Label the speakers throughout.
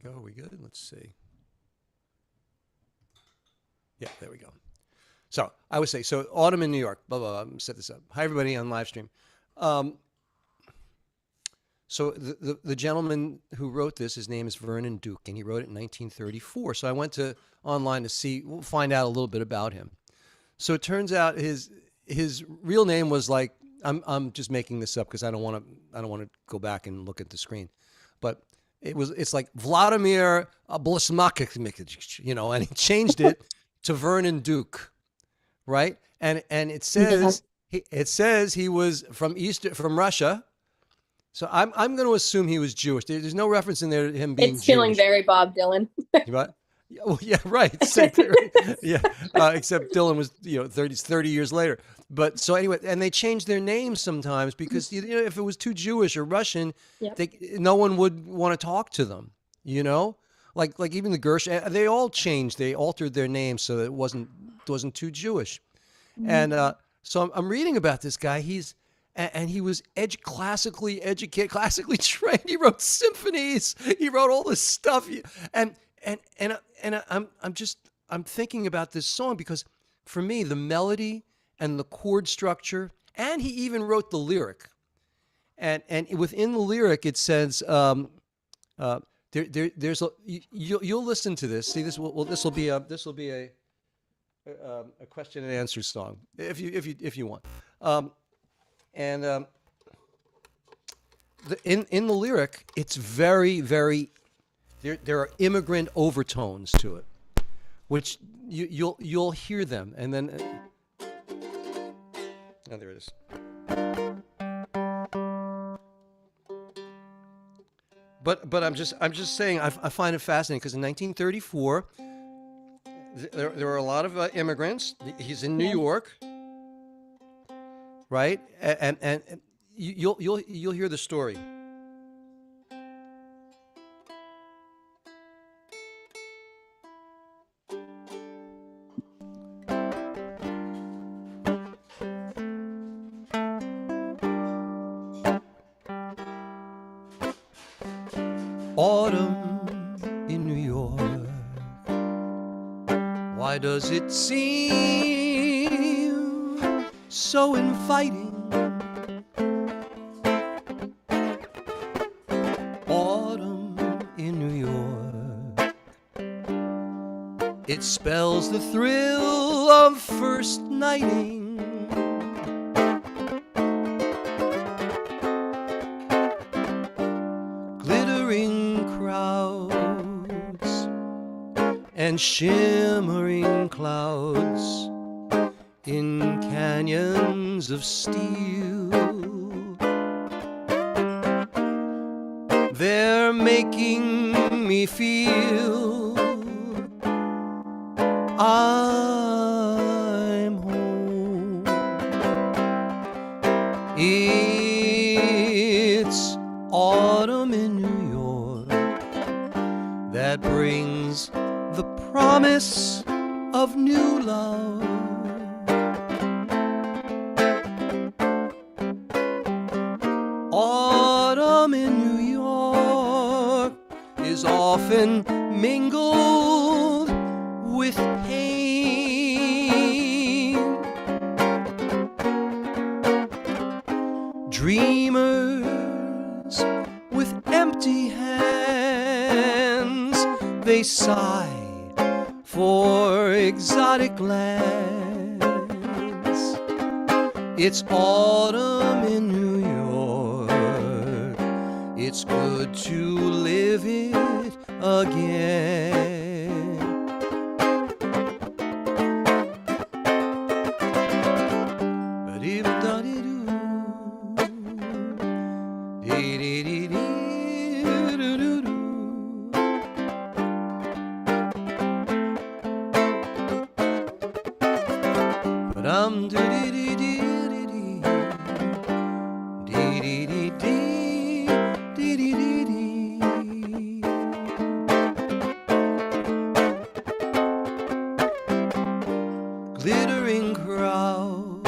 Speaker 1: go. Are we good? Let's see. Yeah, there we go. So I would say, so autumn in New York, blah, blah, blah. Set this up. Hi, everybody on live stream. So the gentleman who wrote this, his name is Vernon Duke, and he wrote it in 1934. So I went online to find out a little bit about him. So it turns out his real name was like, I'm just making this up because I don't want to go back and look at the screen, but it's like Vladimir Blasmakich, and he changed it to Vernon Duke, right? And it says he was from Russia. So I'm going to assume he was Jewish. There's no reference in there to him being Jewish.
Speaker 2: It's feeling very Bob Dylan.
Speaker 1: What? Well, yeah, right. Yeah, except Dylan was 30 years later. But so anyway, and they change their names sometimes because if it was too Jewish or Russian, no one would want to talk to them. Like even the Gersh, they all changed. They altered their names so that it wasn't too Jewish. Mm-hmm. And so I'm reading about this guy. He was classically educated, classically trained. He wrote symphonies. He wrote all this stuff. And I'm thinking about this song because for me, the melody and the chord structure, and he even wrote the lyric. And within the lyric, it says, you'll listen to this. See, this will be a question and answer song if you want. In the lyric, it's very, very. There are immigrant overtones to it, which you'll hear them, and then. Oh, there it is. But I'm just saying I find it fascinating because in 1934 there were a lot of immigrants. He's in New York, right? And you'll hear the story. Autumn in New York, why does it seem so inviting? Autumn in New York, it spells the thrill of first nighting. And shimmering clouds in canyons of steel, they're making me feel I'm home. It's autumn in New York that brings the promise of new love. Autumn in New York is often mingled with pain. Dreamers with empty hands, they sigh for exotic lands. It's autumn in New York. It's good to live it again. Glittering crowds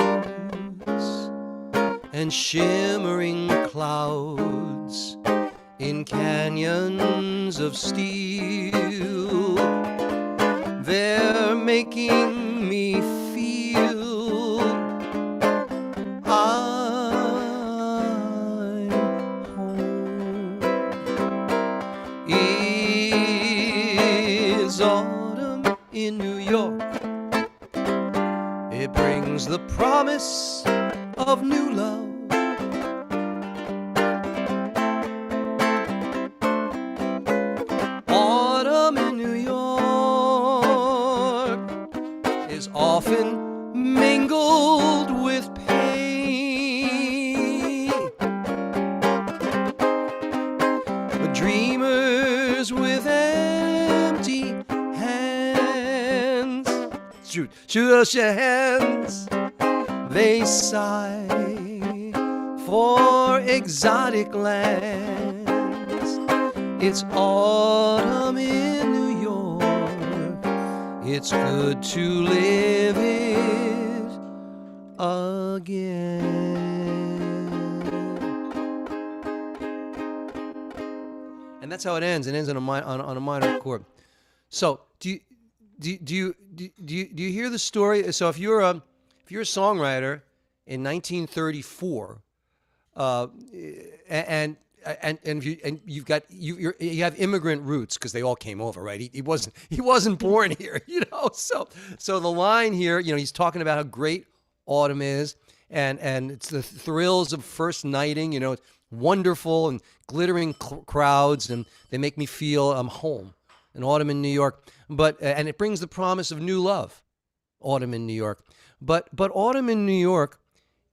Speaker 1: and shimmering clouds in canyons of steel. They're making me feel I'm home. It's autumn in New York. It brings the promise of new love. Autumn in New York is often mingled with pain. The dreamers with empty hands shoot us your hands. They sigh for exotic lands. It's autumn in New York. It's good to live it again. And that's how it ends. It ends on a minor chord. So do you hear the story? So if you're a songwriter in 1934, and you have immigrant roots because they all came over, right? He wasn't born here, So the line here, he's talking about how great autumn is, and it's the thrills of first nighting, it's wonderful and glittering crowds, and they make me feel I'm home. In autumn in New York, and it brings the promise of new love. Autumn in New York, but autumn in New York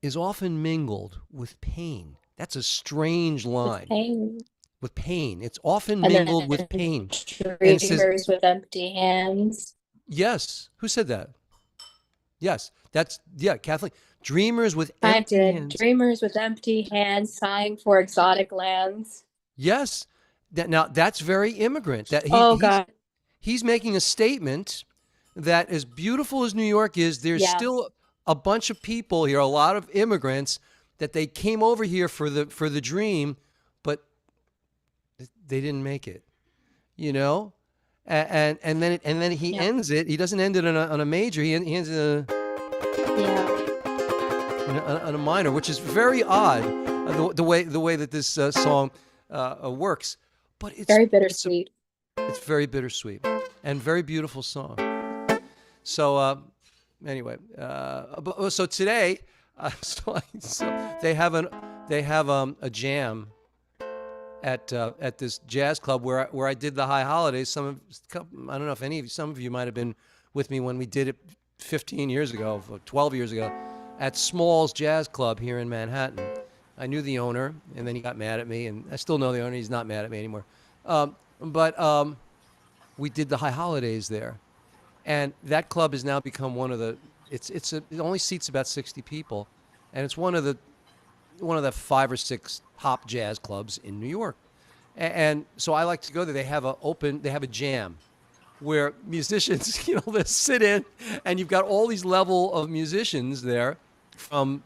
Speaker 1: is often mingled with pain. That's a strange line. With pain. It's often mingled with pain.
Speaker 2: Dreamers with empty hands.
Speaker 1: Yes. Who said that? Yes. Kathleen. Dreamers with empty hands.
Speaker 2: Dreamers with empty hands, sighing for exotic lands.
Speaker 1: Yes. Now, that's very immigrant.
Speaker 2: God.
Speaker 1: He's making a statement that as beautiful as New York is, there's still a bunch of people here, a lot of immigrants, that they came over here for the dream, but they didn't make it, and then he ends it. He doesn't end it on a major. He ends it on a minor, which is very odd, the way that this song works. But it's
Speaker 2: very bittersweet.
Speaker 1: It's very bittersweet and very beautiful song. So anyway, so today, so they have a jam at this jazz club where I did the High Holidays. I don't know if some of you might have been with me when we did it 15 years ago, 12 years ago, at Small's Jazz Club here in Manhattan. I knew the owner, and then he got mad at me, and I still know the owner. He's not mad at me anymore. But we did the High Holidays there, and that club has now become one of the. It only seats about 60 people, and it's one of the 5 or 6 top jazz clubs in New York, and so I like to go there. They have a jam, where musicians, they sit in, and you've got all these level of musicians there, from,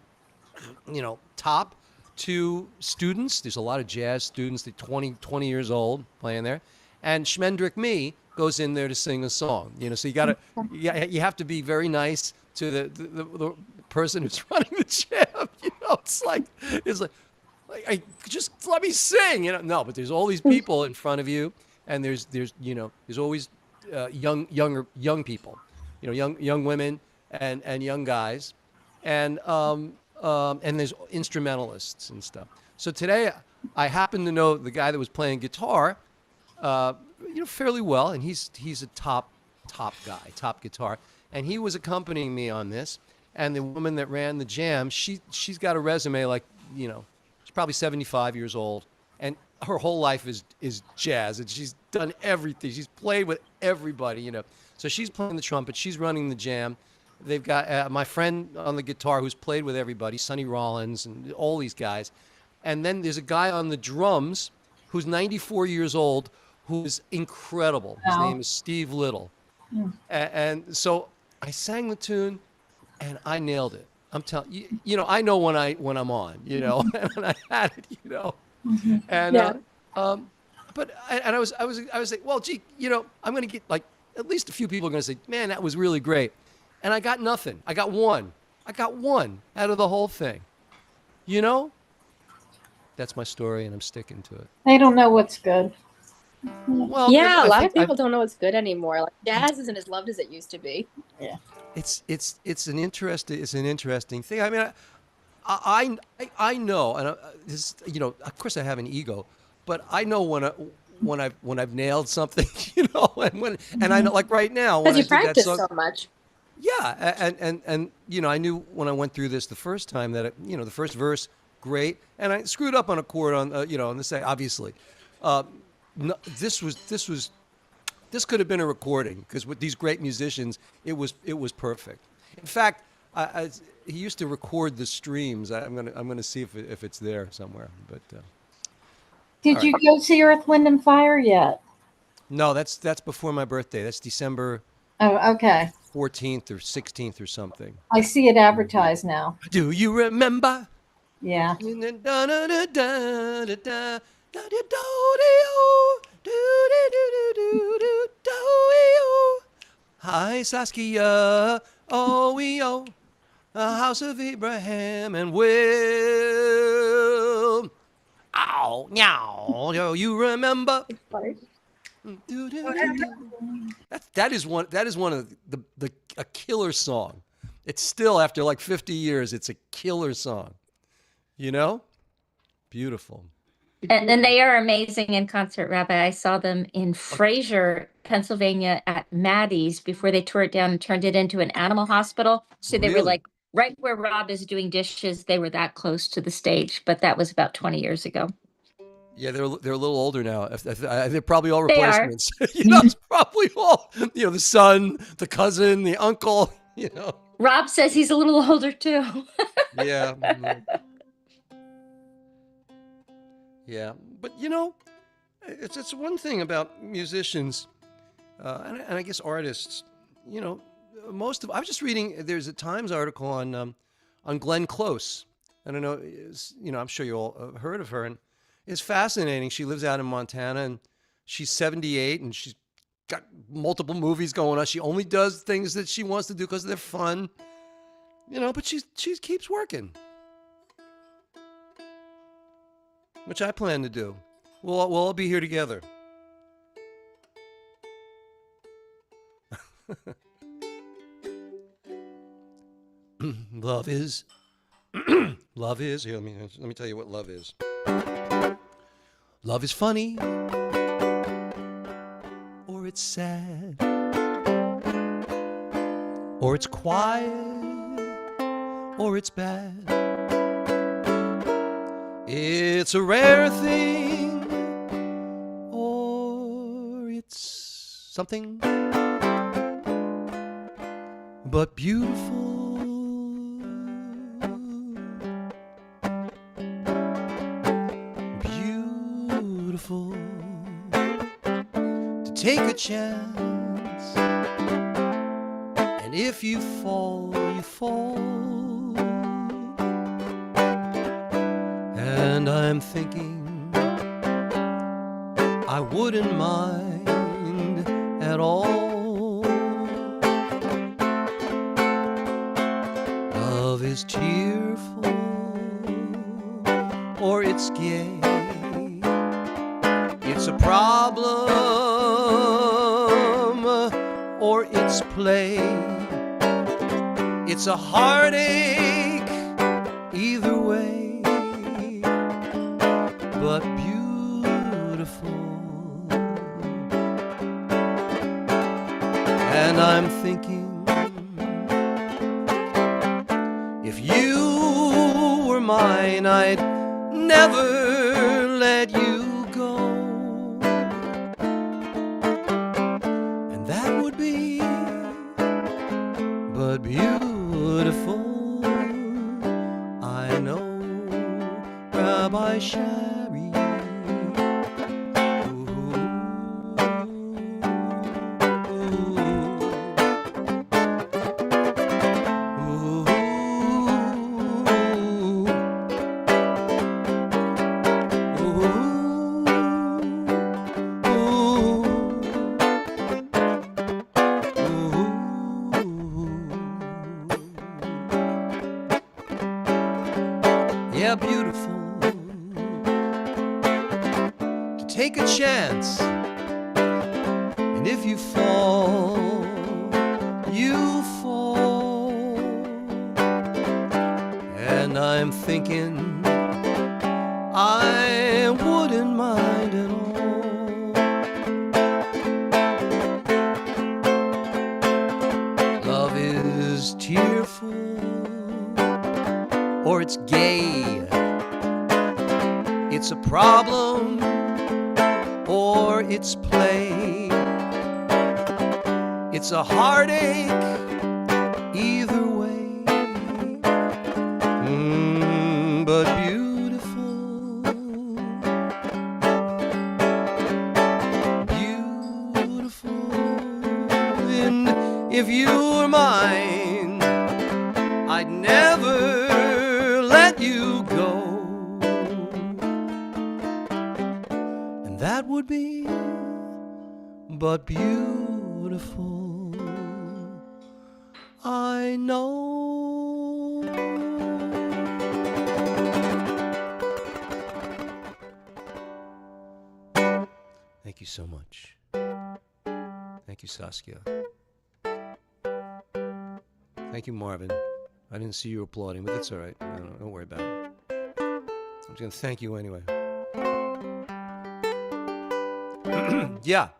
Speaker 1: top to students. There's a lot of jazz students, they're 20 years old playing there. And Shmendrik Me goes in there to sing a song. So you have to be very nice to the person who's running the jam. It's like just let me sing. No, but there's all these people in front of you, and there's always young people, young women and young guys, and there's instrumentalists and stuff. So today I happen to know the guy that was playing guitar, fairly well, and he's a top guy, top guitar, and he was accompanying me on this. And the woman that ran the jam, she's got a resume like, she's probably 75 years old, and her whole life is jazz, and she's done everything. She's played with everybody, So she's playing the trumpet. She's running the jam. They've got my friend on the guitar who's played with everybody, Sonny Rollins, and all these guys. And then there's a guy on the drums who's 94 years old, who's incredible. His name is Steve Little. And so I sang the tune, and I nailed it. I'm telling you, I know when I'm on, and I had it, and But I was like, well, gee, I'm going to get like at least a few people are going to say, man, that was really great, and I got nothing. I got one. I got one out of the whole thing. You know, that's my story, and I'm sticking to it.
Speaker 3: They don't know what's good.
Speaker 1: Well,
Speaker 2: Yeah, a
Speaker 1: I
Speaker 2: lot
Speaker 1: think
Speaker 2: of people don't know what's good anymore. Like jazz isn't as loved as it used to be.
Speaker 3: Yeah.
Speaker 1: It's an interesting thing. I mean, I know, and this, of course I have an ego, but I know when I've nailed something, and I know, like right now when
Speaker 2: Because
Speaker 1: I
Speaker 2: you
Speaker 1: did that
Speaker 2: practice
Speaker 1: song,
Speaker 2: so much.
Speaker 1: yeah, and I knew when I went through this the first time that the first verse great, and I screwed up on a chord on on the second, obviously. No, this could have been a recording because with these great musicians, it was perfect. In fact, he used to record the streams. I'm gonna see if it's there somewhere. But
Speaker 3: Did you go see Earth, Wind, and Fire yet?
Speaker 1: no, that's before my birthday. That's December
Speaker 3: Oh, okay.
Speaker 1: 14th or 16th or something.
Speaker 3: I see it advertised now.
Speaker 1: Do you remember?
Speaker 3: Yeah.
Speaker 1: Hi, Saskia. Oh, a house of Abraham and Will. Ow, meow. You remember? That is one of a killer song. It's still, after like 50 years, it's a killer song. Beautiful.
Speaker 4: And they are amazing in concert, Rabbi. I saw them in Fraser, Pennsylvania at Maddie's before they tore it down and turned it into an animal hospital. So they were
Speaker 1: Really?
Speaker 4: like right where Rob is doing dishes. They were that close to the stage, but that was about 20 years ago.
Speaker 1: Yeah, they're a little older now. They're probably all
Speaker 4: They are.
Speaker 1: replacements. It's probably all the son, the cousin, the uncle.
Speaker 4: Rob says he's a little older too.
Speaker 1: Yeah. Yeah, but it's one thing about musicians, and I guess artists. I was just reading. There's a Times article on Glenn Close. I don't know. I'm sure you all have heard of her, and it's fascinating. She lives out in Montana, and she's 78, and she's got multiple movies going on. She only does things that she wants to do because they're fun, But she keeps working, which I plan to do. We'll all be here together. Love is. Here, let me tell you what love is. Love is funny, or it's sad, or it's quiet, or it's bad. It's a rare thing, or it's something but beautiful. Beautiful to take a chance, and if you fall, you fall. And I'm thinking I wouldn't mind at all. Love is cheerful, or it's gay. It's a problem, or it's play. It's a heartache, either way, but beautiful. And I'm thinking, if you were mine, I'd never let you go. And that would be but beautiful. I know, Rabbi Shari. take a chance. And if you fall, you fall. And I'm thinking I wouldn't mind at all. Love is tearful, or it's gay. It's a problem, or it's play. It's a heartache, either way. But beautiful, beautiful. And if you were mine, I'd never let you go. And that would be but beautiful, I know. Thank you so much. Thank you, Saskia. Thank you, Marvin. I didn't see you applauding, but that's all right. Don't worry about it. I'm just going to thank you anyway. Yeah.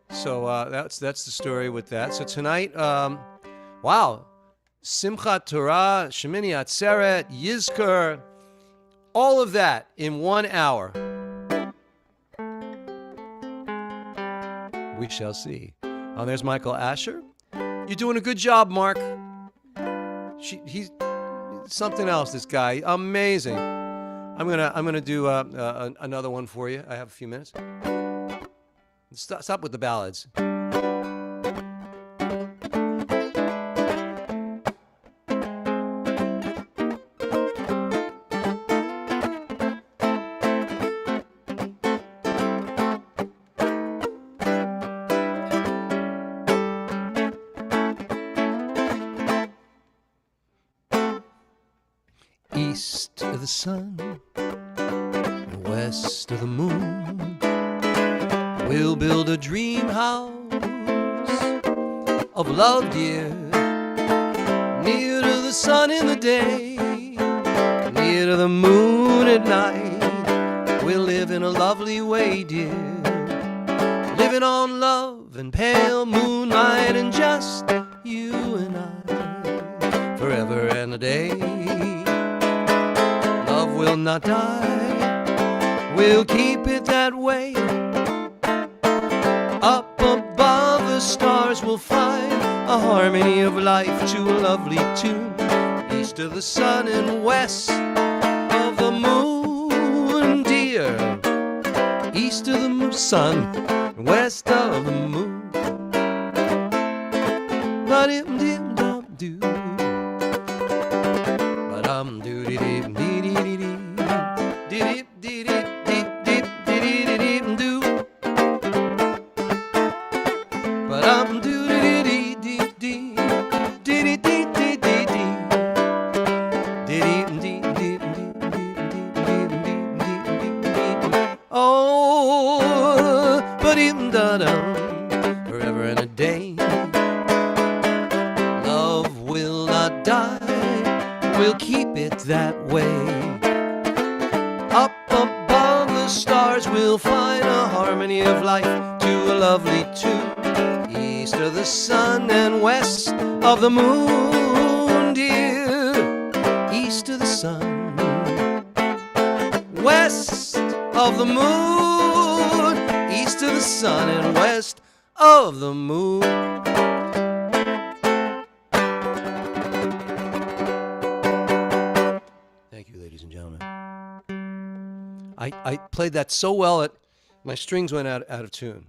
Speaker 1: So that's the story with that. So tonight, wow, Simchat Torah, Shemini Atzeret, Yizkor, all of that in 1 hour. We shall see. There's Michael Asher. You're doing a good job, Mark. He's something else. This guy, amazing. I'm gonna do another one for you. I have a few minutes. Stop with the ballads. East of the sun, west of the moon, we'll build a dream house of love, dear, near to the sun in the day, near to the moon at night. We'll live in a lovely way, dear, living on love and pale moonlight and just you and I, forever and a day. Love will not die, we'll keep it that way. Up above the stars we'll find a harmony of life to a lovely tune. East of the sun and west of the moon, dear. East of the sun and west of the moon. Ba-dim-dim-dum-doo. Ba-dum-doo-dee-dee-dee-dee-dee-dee. Dee-dee-dee-dee-dee-dee-dee-dee-dee-doo. Oh, ba-dim-da-dum, forever and a day. Love will not die, we'll keep it that way. Up above the stars we'll find a harmony of life to a lovely tune. East of the sun and west of the moon, dear. East of the sun, west of the moon. East of the sun and west of the moon. Thank you, ladies and gentlemen. I played that so well that my strings went out of tune.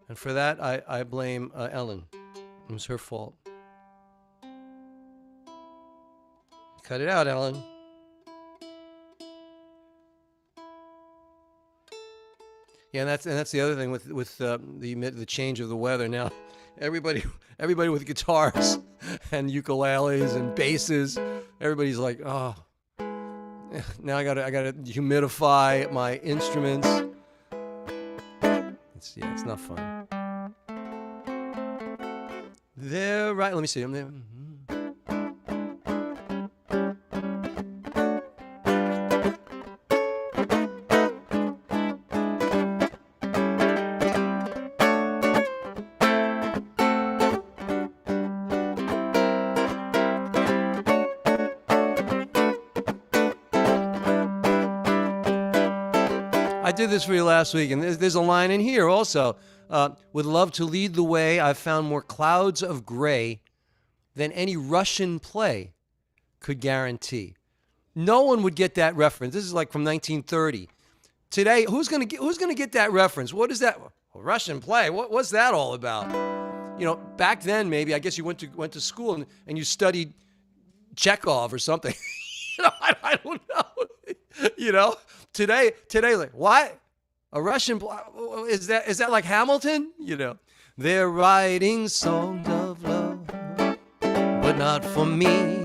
Speaker 1: And for that, I blame Ellen. It was her fault. Cut it out, Ellen. Yeah, and that's the other thing with the change of the weather now. Everybody with guitars and ukuleles and basses. Everybody's like, oh, Now I gotta humidify my instruments. It's not fun. They're right. Let me see. I'm there. I did this for you last week, and there's a line in here also. Would love to lead the way. I've found more clouds of gray than any Russian play could guarantee. No one would get that reference. This is like from 1930. Today, who's gonna get that reference? What is that? A Russian play? What's that all about? You know, back then maybe I guess you went to school and you studied Chekhov or something. You know, I don't know. You know, today, like what? A Russian is that like Hamilton? You know, they're writing songs of love, but not for me.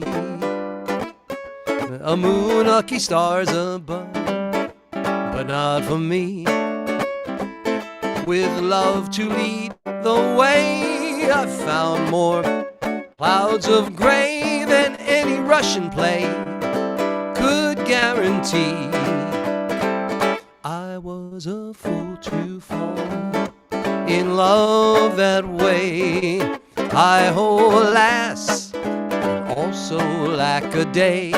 Speaker 1: A moon, lucky stars above, but not for me. With love to lead the way, I've found more clouds of gray than any Russian play could guarantee. I was a fool to fall in love that way. Hi-ho, alas, and also lack a day.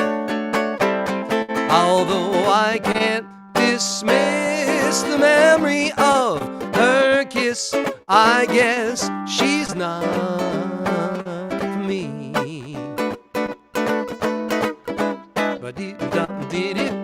Speaker 1: Although I can't dismiss the memory of her kiss, I guess she's not for me. But did it.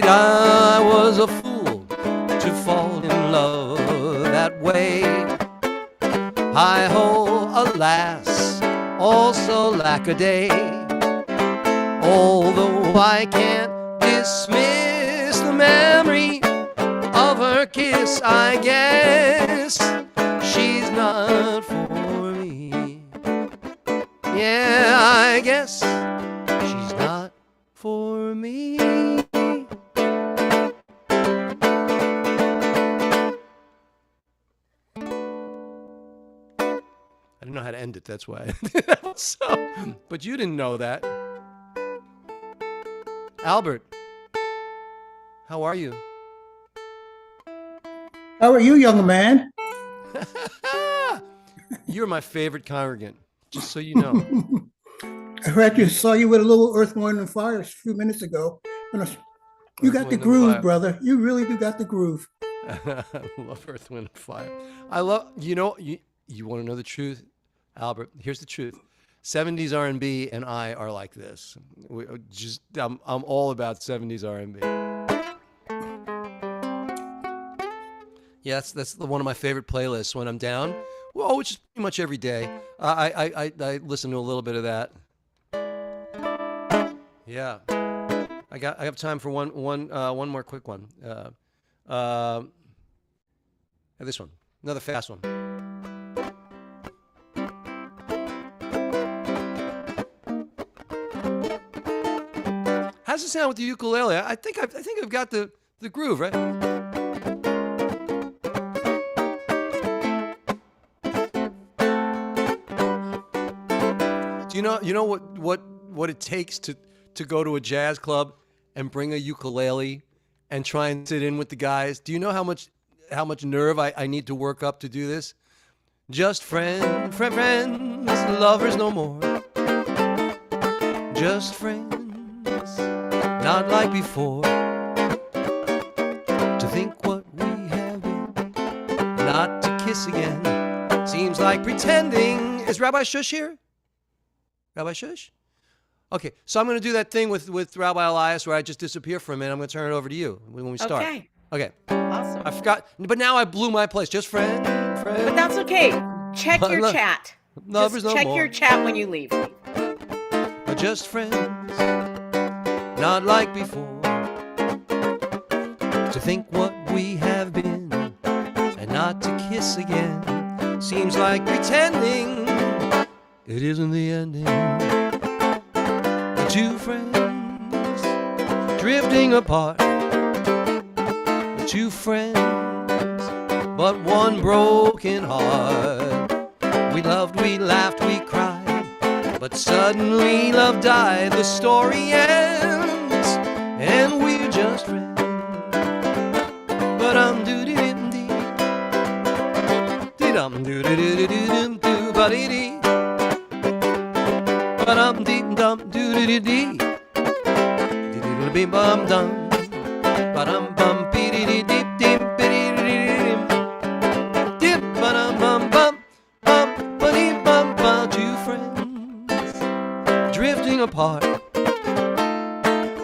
Speaker 1: I was a fool to fall in love that way. Hi-ho, alas, also lack a day. Although I can't dismiss the memory of her kiss, I guess she's not for me. Yeah, I guess she's not for me. I didn't know how to end it, that's why. So, but you didn't know that. Albert, how are you?
Speaker 5: How are you, young man?
Speaker 1: You're my favorite congregant, just so you know.
Speaker 5: I saw you with a little Earth, Wind, and Fire a few minutes ago. You got the groove, brother. You really do got the groove.
Speaker 1: I love Earth, Wind, and Fire. I love, you want to know the truth? Albert, here's the truth. 70s R&B and I are like this. I'm all about 70s R&B. Yeah, that's one of my favorite playlists when I'm down. Well, which is pretty much every day. I listen to a little bit of that. Yeah, I have time for one more quick one. This one, another fast one. How's it sound with the ukulele? I think I've got the groove, right? Do you know what it takes to go to a jazz club and bring a ukulele and try and sit in with the guys? Do you know how much nerve I need to work up to do this? Just friends, lovers no more. Just friends, not like before. To think what we have been, not to kiss again, seems like pretending. Is Rabbi Shush here? Rabbi Shush? Okay, so I'm going to do that thing with Rabbi Elias where I just disappear for a minute. I'm going to turn it over to you when we start. Okay.
Speaker 6: Awesome.
Speaker 1: I forgot, but now I blew my place. Just friend.
Speaker 6: But that's okay. Check your chat.
Speaker 1: Lovers
Speaker 6: Just
Speaker 1: no
Speaker 6: check
Speaker 1: more.
Speaker 6: your chat when you leave.
Speaker 1: We're just friends, not like before. To think what we have been and not to kiss again seems like pretending it isn't the ending. We're two friends drifting apart. We're two friends, but one broken heart. We loved, we laughed, we cried, but suddenly love died. The story ends, and we're just friends. But I'm doo doo doo dee, dee dum doo doo doo doo doo doo ba dee dee. But I'm deep dum doo doo doo dee, dee doo doo bee bum dum. But I'm bum bee dee dee deep deep bee dee dee dee deep. But I'm bum bum bum ba dee bum ba. Two friends drifting apart.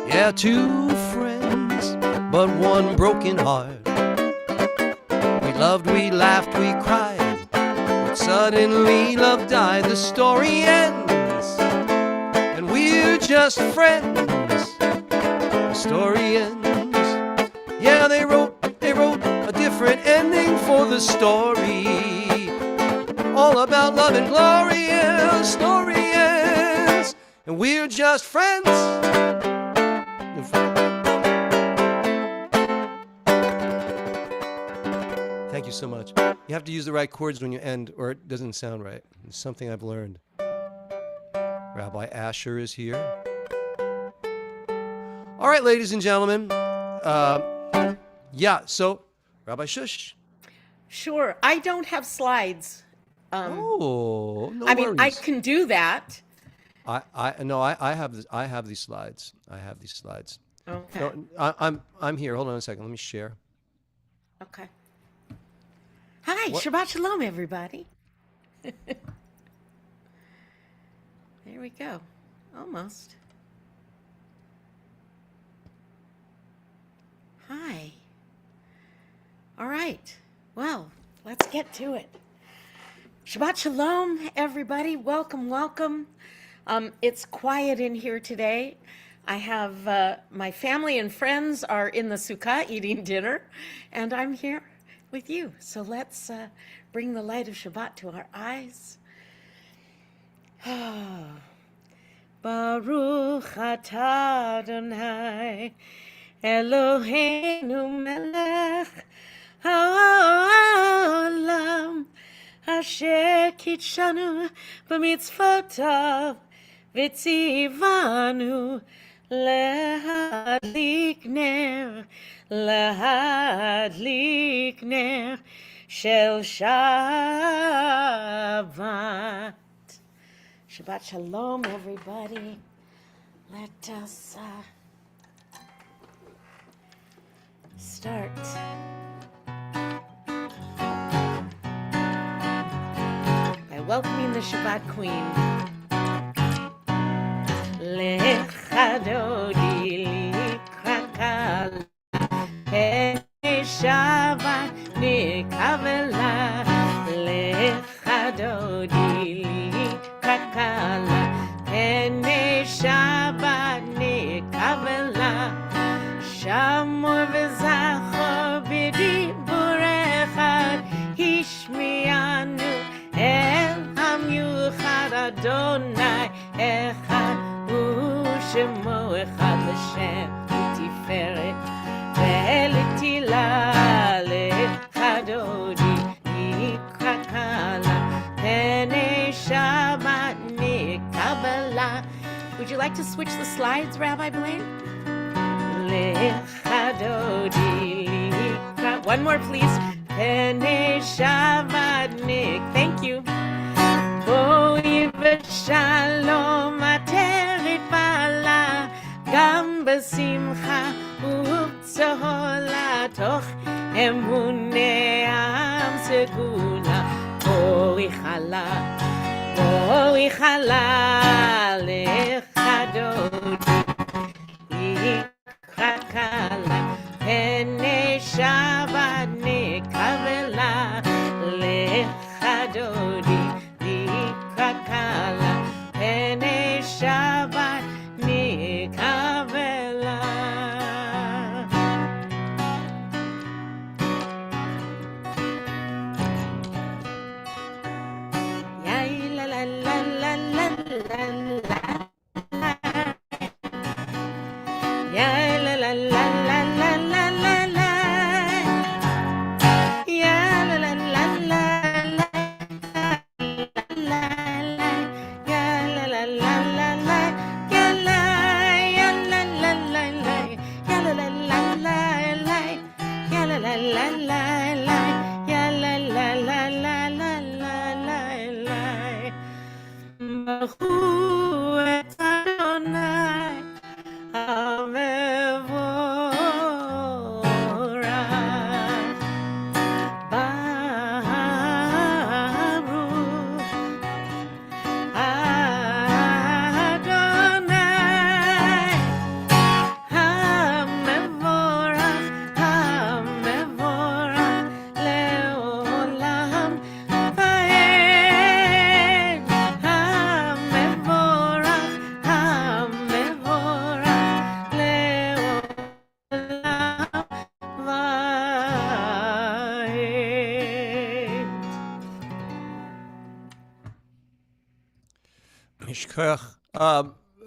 Speaker 1: Yeah, two friends, but one broken heart. We loved, we laughed, we cried, but suddenly love died. The story ends, and we're just friends. The story ends. Yeah, they wrote a different ending for the story. All about love and glory. Yeah, the story ends, and we're just friends. Thank you so much. You have to use the right chords when you end, or it doesn't sound right. It's something I've learned. Rabbi Asher is here. All right, ladies and gentlemen. So Rabbi Shush.
Speaker 6: Sure. I don't have slides.
Speaker 1: No
Speaker 6: I mean,
Speaker 1: worries.
Speaker 6: I can do that.
Speaker 1: I have these slides. I have these slides.
Speaker 6: Okay.
Speaker 1: No, I'm here. Hold on a second. Let me share.
Speaker 6: Okay. Hi,
Speaker 1: What?
Speaker 6: Shabbat Shalom, everybody. There we go. Almost. Hi. All right. Well, let's get to it. Shabbat Shalom, everybody. Welcome, welcome. It's quiet in here today. I have my family and friends are in the sukkah eating dinner, and I'm here with you. So let's bring the light of Shabbat to our eyes. Baruch atah Adonai Eloheinu melech haolam asher kitshanu b'mitzvotav v'tzivanu להדליק נר של שבת. Shabbat Shalom, everybody. Let us start. By welcoming the Shabbat Queen. לך דודי לקרא פני שבת נקבלה. לך דודי לקרא פני שבת נקבלה. שמור וזכור בדיבור אחד השמיענו אל המיוחד אדוני אחד שמו אחד לשם ותפארת ולתהילה. לך דודי נקרא קלה פני שבת נקבלה. Would you like to switch the slides, Rabbi Blaine? לך דודי נקרא. One more, please. פני שבת נק. Thank you. בואי בשלום עטרת בעלה, גם בשמחה ובצהלה, תוך אמוני עם סגולה. בואי חלה, בואי חלה, לך דודי נקרא קלה, פני שבת נקבלה. לך דודי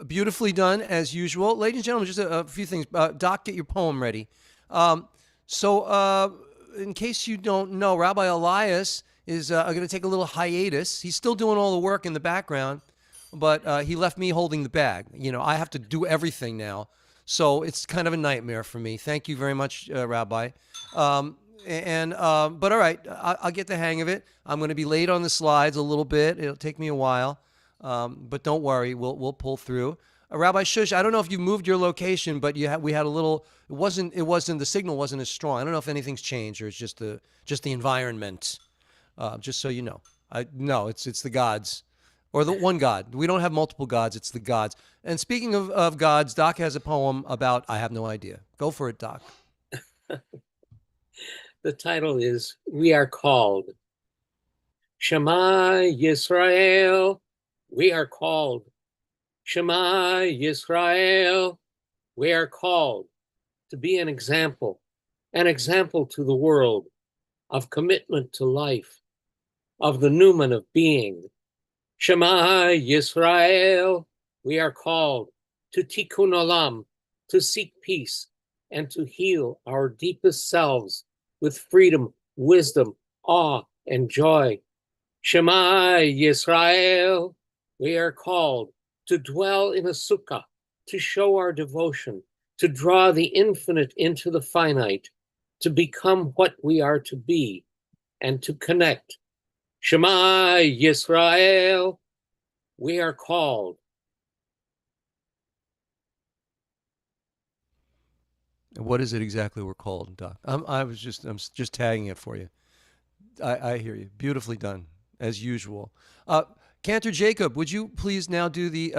Speaker 1: Beautifully done, as usual. Ladies and gentlemen, just a few things. Doc, get your poem ready. In case you don't know, Rabbi Elias is going to take a little hiatus. He's still doing all the work in the background, but he left me holding the bag. You know, I have to do everything now. So it's kind of a nightmare for me. Thank you very much, Rabbi. But all right, I'll get the hang of it. I'm going to be late on the slides a little bit. It'll take me a while. But don't worry, we'll pull through. Rabbi Shush, I don't know if you moved your location, but we had a little. It wasn't the signal wasn't as strong. I don't know if anything's changed or it's just the environment. Just so you know, no, it's the gods, or the one God. We don't have multiple gods. It's the gods. And speaking of gods, Doc has a poem about I have no idea. Go for it, Doc.
Speaker 7: The title is "We Are Called." Shema Yisrael. We are called. Shema Yisrael. We are called to be an example to the world of commitment to life, of the Newman of being. Shema Yisrael. We are called to tikkun olam, to seek peace and to heal our deepest selves with freedom, wisdom, awe, and joy. Shema Yisrael. We are called to dwell in a sukkah, to show our devotion, to draw the infinite into the finite, to become what we are to be, and to connect. Shema Yisrael. We are called.
Speaker 1: What is it exactly we're called, Doc? I'm just tagging it for you. I hear you. Beautifully done, as usual. Cantor Jacob, would you please now do the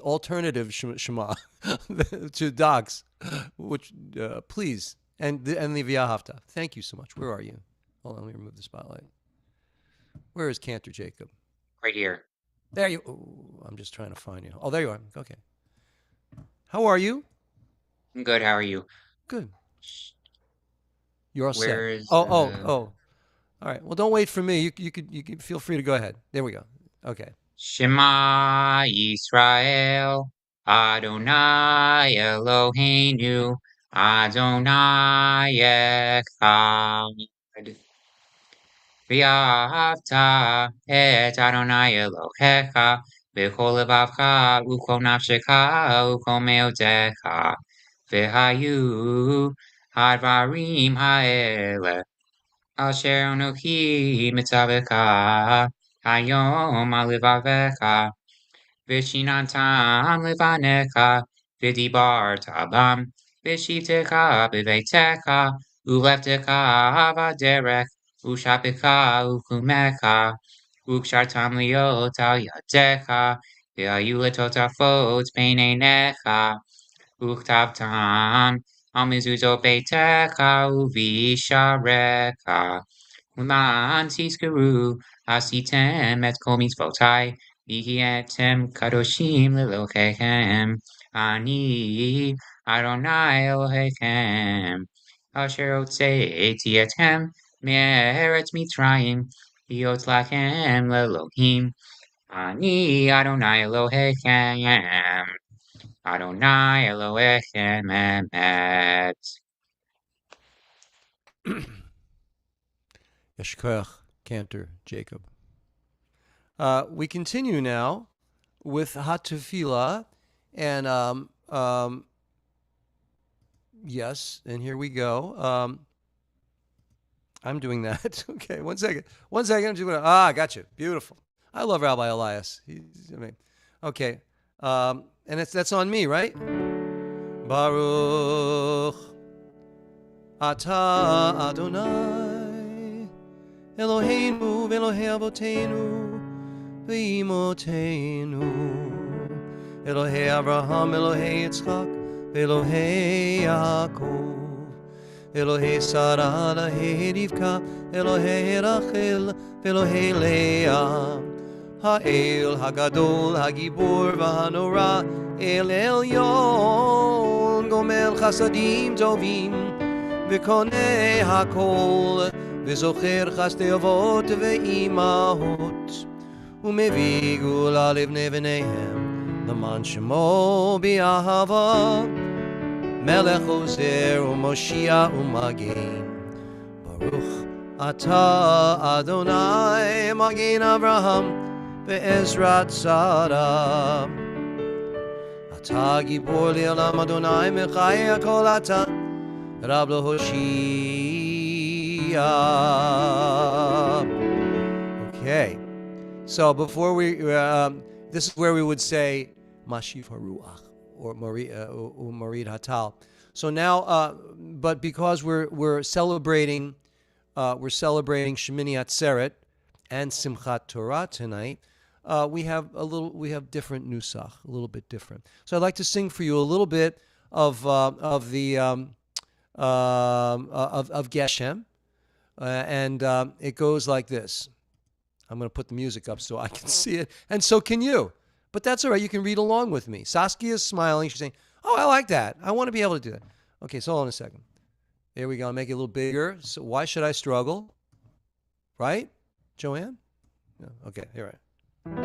Speaker 1: alternative Shema to Doc's, which please, and the V'ahavta. Thank you so much. Where are you? Hold on, let me remove the spotlight. Where is Cantor Jacob?
Speaker 8: Right here.
Speaker 1: There you. Oh, I'm just trying to find you. Oh, there you are. Okay. How are you?
Speaker 8: I'm good. How are you?
Speaker 1: Good. You're all
Speaker 8: Where
Speaker 1: set.
Speaker 8: is?
Speaker 1: Oh. All right. Well, don't wait for me. You could feel free to go ahead. There we go. Okay.
Speaker 8: Shema Yisrael, Adonai Eloheinu, Adonai Echad. V'ahavta et Adonai Elohecha, v'chol levavcha, u'kol nafshecha, u'kol meotecha, v'hayu hadvarim ha'eleh. Asher Anochi mitzavecha, hayom alevavecha, v'shinantam levanecha, v'dibarta bam, v'shivtecha b'veitecha, u'leftecha v'derech, u'shapecha u'kumecha, u'kshartam liot al yadecha, v'hayu letotafot peinei necha, u'chtavtam al mezuzot beitecha u'visharecha. Uman tizkeru asitem et kol mitzvotai v'hietem kadoshim lelohechem. Ani Adonai Elohechem. Asher otzeiti etem me'eretz Mitzrayim v'yot lachem lelohim. Ani Adonai Elohechem. Adonai Elohechem emet.
Speaker 1: Yeshkoach, Cantor, Jacob. We continue now with Hatufila, and yes, and here we go. I'm doing that. Okay, one second. I'm just gonna. Gotcha. Beautiful. I love Rabbi Elias. Okay, and that's on me, right? Baruch Ata Adonai Eloheinu v'Elohei Avotenu v'Imotenu Elohei Abraham Elohei Yitzchak v'Elohei Yaakov Elohei Sarah Elohei Rivka Elohei Rachel v'Elohei Leah Ha'el Hagadol Hagibor v'Hanora El Elyon Gomel Chasadim Tovim v'Konei Hakol וזוכר חסדי אבות ואימהות ומביא גאולה לבני בניהם, למען שמו באהבה, מלך עוזר ומושיע ומגן. ברוך אתה אדוני מגן אברהם ועזרת שרה. אתה גיבור לעולם אדוני מחי הכל אתה רב להושיע. Okay, so before we, this is where we would say Mashiv Haruach or Marid Hatal. So now, but because we're celebrating Shemini Atzeret and Simchat Torah tonight, we have different nusach, a little bit different. So I'd like to sing for you a little bit of Geshem, and it goes like this. I'm going to put the music up so I can see it, and so can you. But that's all right. You can read along with me. Saskia is smiling. She's saying, "Oh, I like that. I want to be able to do that." Okay, so hold on a second. There we go. I'll make it a little bigger. So why should I struggle? Right, Joanne? No. Okay, here I am.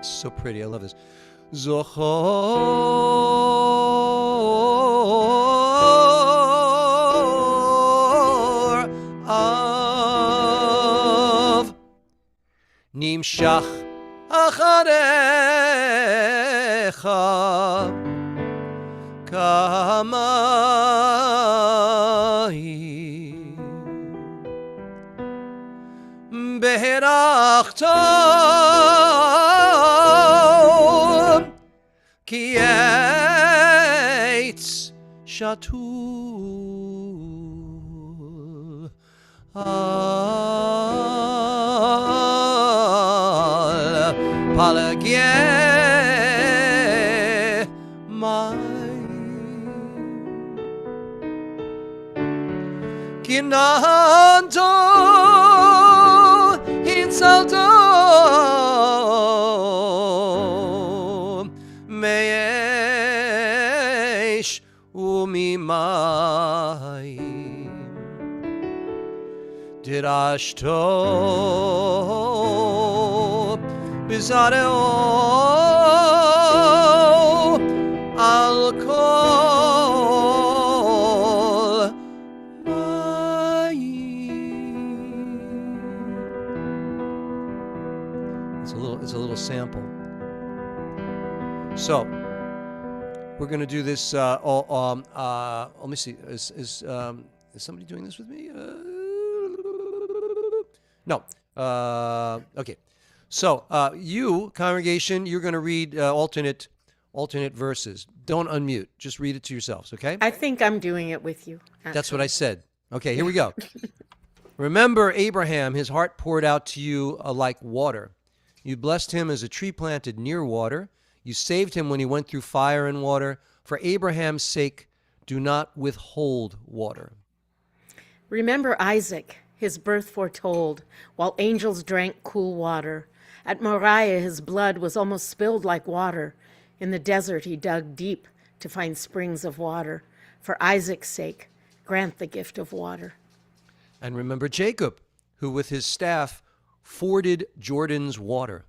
Speaker 1: So pretty. I love this. Zohor av nimshach acharecha kamayim beherachtom ki eitz shatul al palageh mayim kinanto hinsalto meyesh umimayim dirashto bizareo al kol mayim. It's a little sample. So we're going to do this. Let me see. Is somebody doing this with me? No. Okay. So you, congregation, you're going to read alternate verses. Don't unmute. Just read it to yourselves, okay?
Speaker 6: I think I'm doing it with you.
Speaker 1: That's what I said. Okay, here we go. Remember Abraham, his heart poured out to you like water. You blessed him as a tree planted near water. You saved him when he went through fire and water. For Abraham's sake, do not withhold water.
Speaker 6: Remember Isaac, his birth foretold, while angels drank cool water. At Moriah, his blood was almost spilled like water. In the desert, he dug deep to find springs of water. For Isaac's sake, grant the gift of water.
Speaker 1: And remember Jacob, who with his staff forded Jordan's water.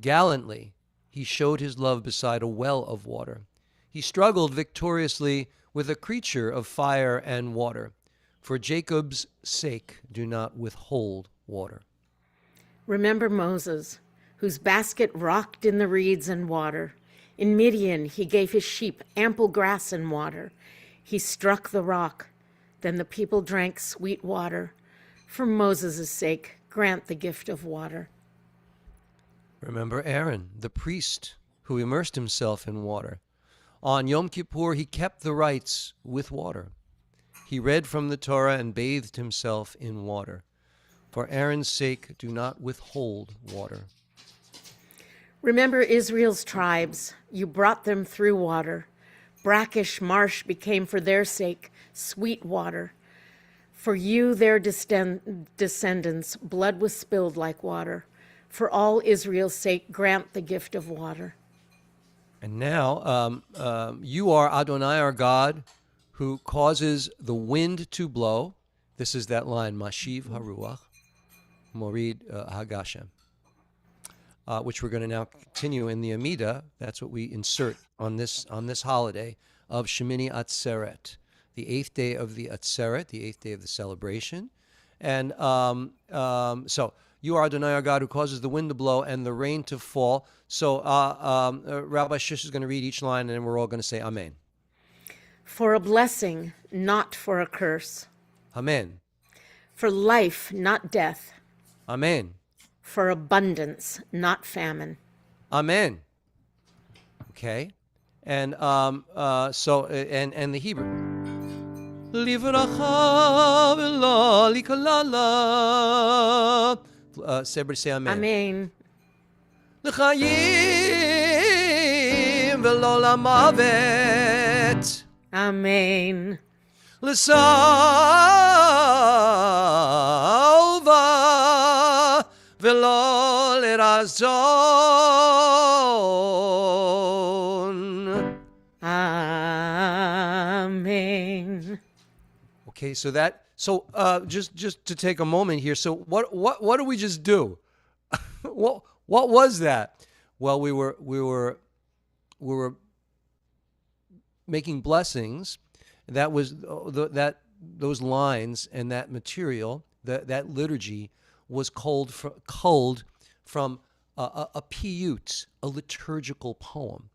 Speaker 1: Gallantly, he showed his love beside a well of water. He struggled victoriously with a creature of fire and water. For Jacob's sake, do not withhold water.
Speaker 6: Remember Moses, whose basket rocked in the reeds and water. In Midian, he gave his sheep ample grass and water. He struck the rock. Then the people drank sweet water. For Moses' sake, grant the gift of water.
Speaker 1: Remember Aaron, the priest, who immersed himself in water. On Yom Kippur, he kept the rites with water. He read from the Torah and bathed himself in water. For Aaron's sake, do not withhold water.
Speaker 6: Remember Israel's tribes. You brought them through water. Brackish marsh became for their sake sweet water. For you, their descendants, blood was spilled like water. For all Israel's sake, grant the gift of water.
Speaker 1: And now, you are Adonai, our God, who causes the wind to blow. This is that line, Mashiv Haruach. Morid Hagashem, which we're going to now continue in the Amida. That's what we insert on this holiday of Shemini Atzeret, the 8th day of the Atzeret, the 8th day of the celebration. And so you are Adonai our God who causes the wind to blow and the rain to fall. So Rabbi Shish is going to read each line, and then we're all going to say Amen.
Speaker 6: For a blessing, not for a curse.
Speaker 1: Amen.
Speaker 6: For life, not death.
Speaker 1: Amen.
Speaker 6: For abundance, not famine.
Speaker 1: Amen. Okay. And so the Hebrew. Livracha v'lo likalala. Everybody say Amen.
Speaker 6: Amen.
Speaker 1: L'chayim v'lo lamavet.
Speaker 6: Amen.
Speaker 1: L'salva v'lo lirazon.
Speaker 6: Amen.
Speaker 1: Okay, so just to take a moment here. So what did we just do? what was that? Well, we were making blessings. That was those lines and that material, that liturgy was culled from a piyut, a liturgical poem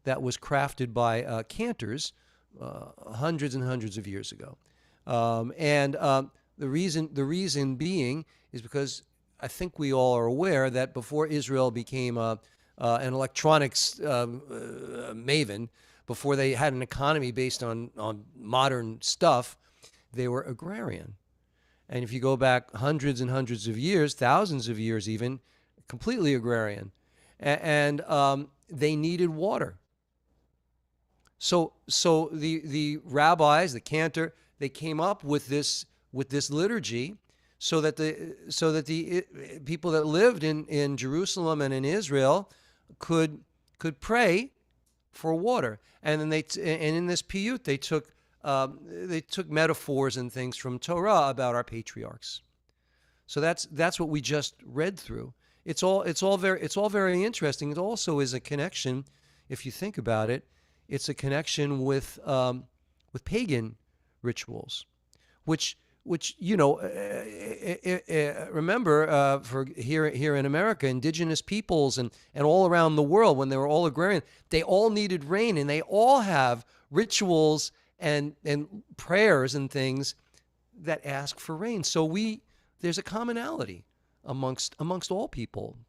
Speaker 1: that was crafted by cantors hundreds and hundreds of years ago. The reason being is because I think we all are aware that before Israel became an electronics maven, before they had an economy based on modern stuff, they were agrarian. And if you go back hundreds and hundreds of years, thousands of years even, completely agrarian. And they needed water. So the rabbis, the cantor, they came up with this liturgy so that the people that lived in Jerusalem and in Israel could pray for water. And then in this piyut they took metaphors and things from Torah about our patriarchs. So that's what we just read through. It's all very interesting. It also is a connection, if you think about it. It's a connection with pagan rituals, which remember for here in America, indigenous peoples and all around the world, when they were all agrarian, they all needed rain, and they all have rituals and prayers and things that ask for rain. So there's a commonality amongst all people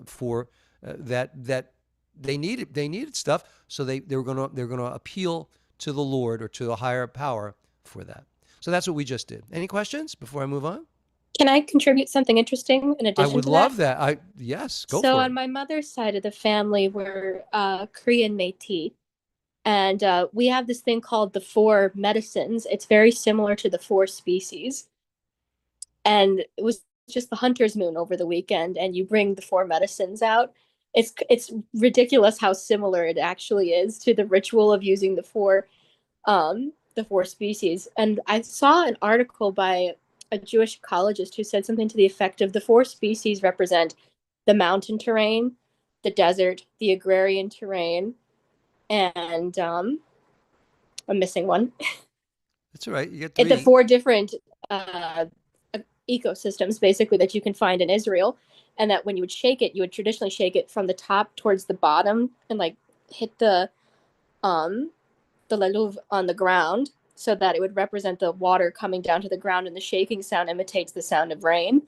Speaker 1: for that they needed stuff. So they're gonna appeal to the Lord or to a higher power for that. So that's what we just did. Any questions before I move on?
Speaker 2: Can I contribute something interesting in addition to that?
Speaker 1: I would love that. Yes, go for it.
Speaker 2: So on my mother's side of the family, we're Korean Métis. And we have this thing called the 4 medicines. It's very similar to the 4 species. And it was just the hunter's moon over the weekend, and you bring the 4 medicines out. It's ridiculous how similar it actually is to the ritual of using the 4 species. And I saw an article by a Jewish ecologist who said something to the effect of the 4 species represent the mountain terrain, the desert, the agrarian terrain, and I'm missing one.
Speaker 1: That's all right. You get 3.
Speaker 2: The 4 different ecosystems, basically, that you can find in Israel. And that when you would shake it, you would traditionally shake it from the top towards the bottom and like hit the laluv on the ground, so that it would represent the water coming down to the ground, and the shaking sound imitates the sound of rain.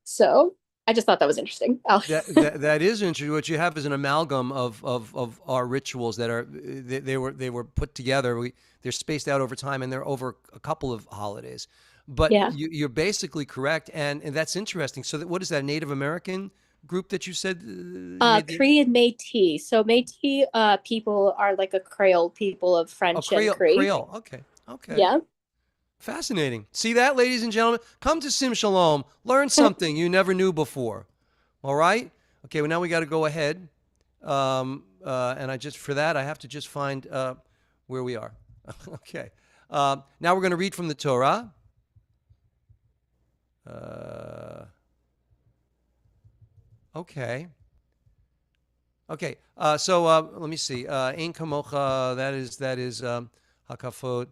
Speaker 2: So I just thought that was interesting.
Speaker 1: That is interesting. What you have is an amalgam of our rituals that are they were put together. They're spaced out over time, and they're over a couple of holidays. But yeah, you're basically correct, and that's interesting. So what is that, Native American group that you said?
Speaker 2: Korean Métis. So Métis people are like a Creole people of French and Cree.
Speaker 1: Creole. Okay.
Speaker 2: Yeah.
Speaker 1: Fascinating. See that, ladies and gentlemen? Come to Sim Shalom. Learn something you never knew before. All right? Okay, well, now we got to go ahead. And I have to just find where we are. Okay. Now we're going to read from the Torah. Okay. Okay. So let me see. Ein kamocha. That is hakafot.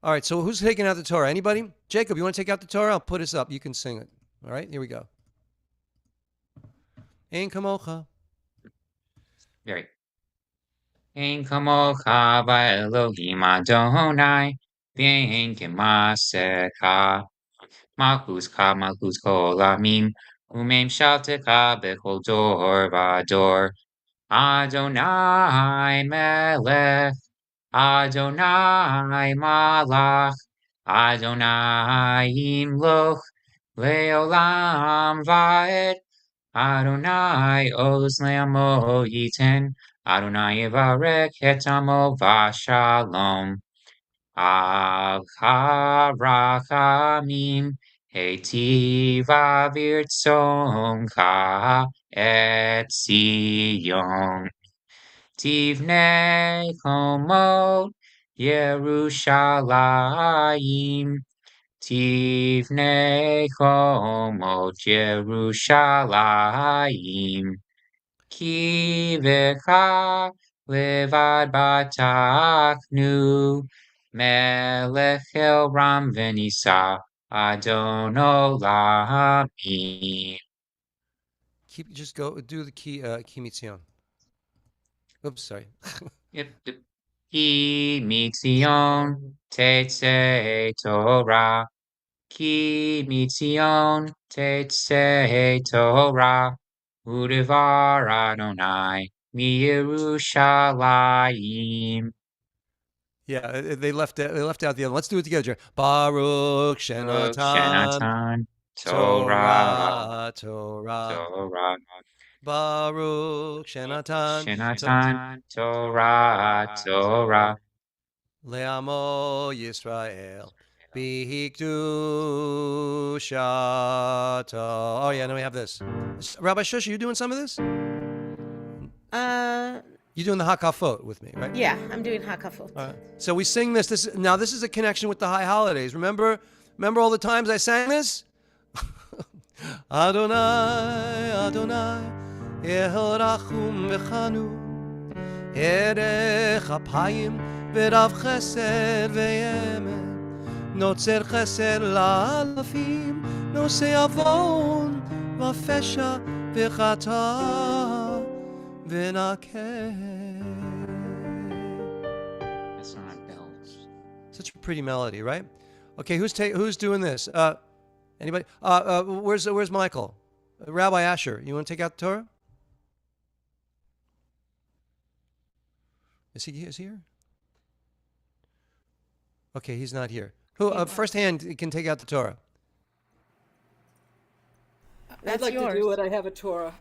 Speaker 1: All right. So who's taking out the Torah? Anybody? Jacob, you want to take out the Torah? I'll put us up. You can sing it. All right. Here we go. Ein kamocha.
Speaker 8: Very. Ein kamocha va'Elohim Adonai, v'ein kemasecha. Malchus kol amim, u'memshaltecha bechol dor v'dor. Adonai melech, Adonai malach, Adonai imloch, leolam va'ed. Adonai oz le'amo yiten, Adonai yivarech et amo v'shalom. Al harachamim, heitiv avir tzoncha et Zion. Tivnei komot Yerushalayim. Tivnei komot Yerushalayim. Ki v'cha levad bataknu. Melech el ram v'nisa Adon olamim.
Speaker 1: Just go do the key mitzion. Oops, sorry.
Speaker 8: Ki mitzion tetzei Torah. Ki mitzion tetzei Torah. Udevar Adonai mi Yerushalayim.
Speaker 1: Yeah, they left out the other. Let's do it together. Baruch Shenatan
Speaker 8: Torah.
Speaker 1: Torah. Baruch
Speaker 8: Shenatan Torah.
Speaker 1: Le'amo Yisrael Bihikdushato. Oh yeah, now we have this. Rabbi Shush, are you doing some of this? You're doing the Hakafot with me, right?
Speaker 6: Yeah, I'm doing Hakafot.
Speaker 1: All right. So we sing this. This is a connection with the high holidays. Remember all the times I sang this? Adonai, Adonai, Ehel Rachum V'chanu, Erech Apayim V'rav Chesed V'yemen, Notzer Chesed La'alafim, Nosei Avon V'fesha V'chata. Such a pretty melody, right? Okay, who's doing this? Anybody? Where's Michael? Rabbi Asher, you want to take out the Torah? Is he here? Okay, he's not here. Who? First hand can take out the Torah.
Speaker 6: That's
Speaker 9: I'd like
Speaker 6: yours.
Speaker 9: to do it. I have a Torah.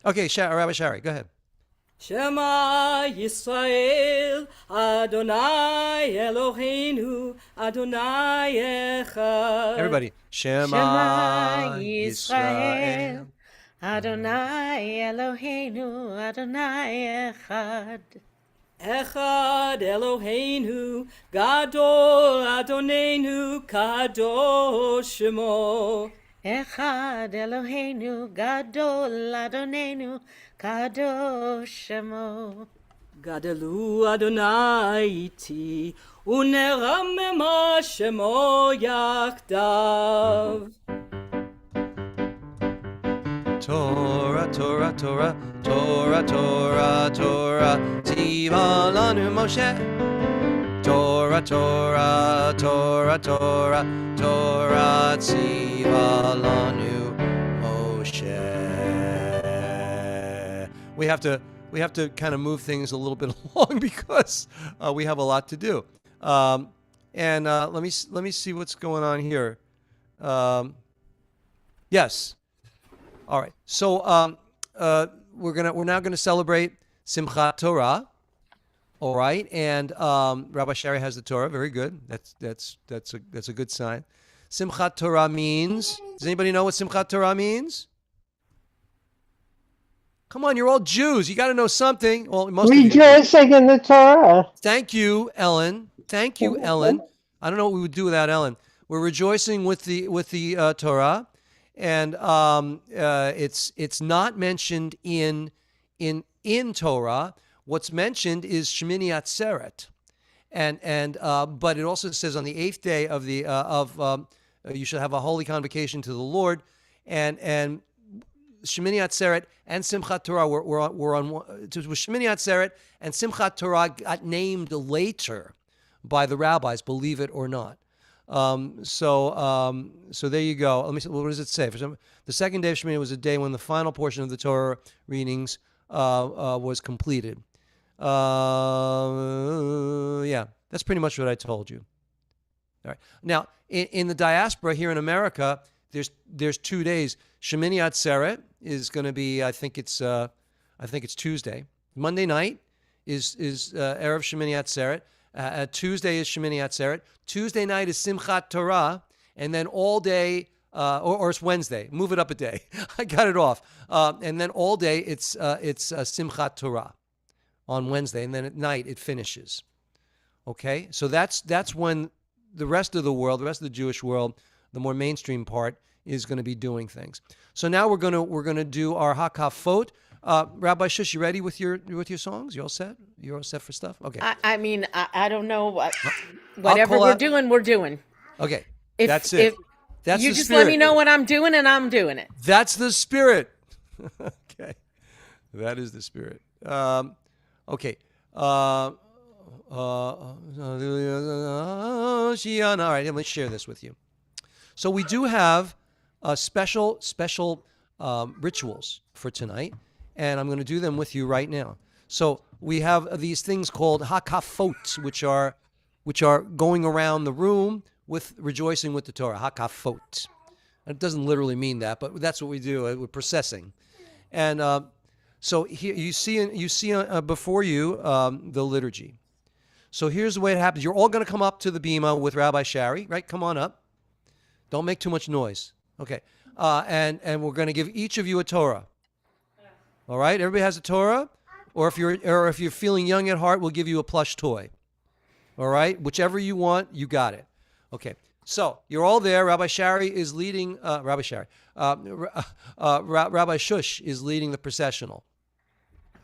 Speaker 1: Okay, Rabbi Shari, go ahead.
Speaker 9: Shema Yisrael, Adonai Eloheinu, Adonai Echad.
Speaker 1: Everybody. Shema Yisrael,
Speaker 6: Adonai Eloheinu, Adonai Echad.
Speaker 9: Echad Eloheinu, Gadol Adonenu, Kadosh Shemo.
Speaker 6: Echad Eloheinu, Gadol Adonenu, Kadosh Shemo.
Speaker 9: Gadelu Adonai iti, uneramema Shemo yachdav.
Speaker 1: Torah, Torah, Torah, Torah, Torah, Torah, Tiva lanu Moshe. Torah, Torah, Torah, Torah, Torah, Tziva lanu Moshe. We have to kind of move things a little bit along because we have a lot to do. Let me see what's going on here. Yes. All right. So we're now gonna celebrate Simchat Torah. All right, and Rabbi Shari has the Torah. Very good. That's a good sign. Simchat Torah means. Does anybody know what Simchat Torah means? Come on, you're all Jews. You got to know something. Well, most of you.
Speaker 10: Rejoicing in the Torah.
Speaker 1: Thank you, Ellen. Thank you, Ellen. I don't know what we would do without Ellen. We're rejoicing with the Torah. and it's not mentioned in Torah. What's mentioned is Shemini Atzeret, and but it also says on the 8th day of the you should have a holy convocation to the Lord, and Shemini Atzeret and Simchat Torah were on Shemini Atzeret and Simchat Torah got named later by the rabbis, believe it or not. So there you go. Let me see, what does it say? The second day of Shemini was a day when the final portion of the Torah readings was completed. Yeah, that's pretty much what I told you. All right. Now, in the diaspora here in America, there's 2 days. Shemini Atzeret is going to be, I think it's Tuesday. Monday night is Erev Shemini Atzeret. Tuesday is Shemini Atzeret. Tuesday night is Simchat Torah, and then all day, or it's Wednesday. Move it up a day. I got it off. And then all day it's Simchat Torah on Wednesday, and then at night it finishes. Okay, so that's when the rest of the world, the rest of the Jewish world, the more mainstream part, is going to be doing things. So now we're gonna do our Hakafot. Rabbi Shush, you ready with your songs? You all set? You're all set for stuff? Okay.
Speaker 6: I mean, I don't know whatever we're doing, we're doing.
Speaker 1: Okay, that's it. That's
Speaker 6: you
Speaker 1: the
Speaker 6: just
Speaker 1: spirit.
Speaker 6: let me know what I'm doing, and I'm doing it.
Speaker 1: That's the spirit. Okay, that is the spirit. Okay. All right, let me share this with you. So we do have special rituals for tonight, and I'm going to do them with you right now. So we have these things called hakafot, which are going around the room with rejoicing with the Torah. Hakafot. It doesn't literally mean that, but that's what we do. We're processing, and so here you see before you the liturgy. So here's the way it happens. You're all going to come up to the bima with Rabbi Shari, right? Come on up. Don't make too much noise. Okay. And we're going to give each of you a Torah. All right? Everybody has a Torah? Or if you're feeling young at heart, we'll give you a plush toy. All right? Whichever you want, you got it. Okay. So you're all there. Rabbi Shari is leading. Rabbi Shush is leading the processional.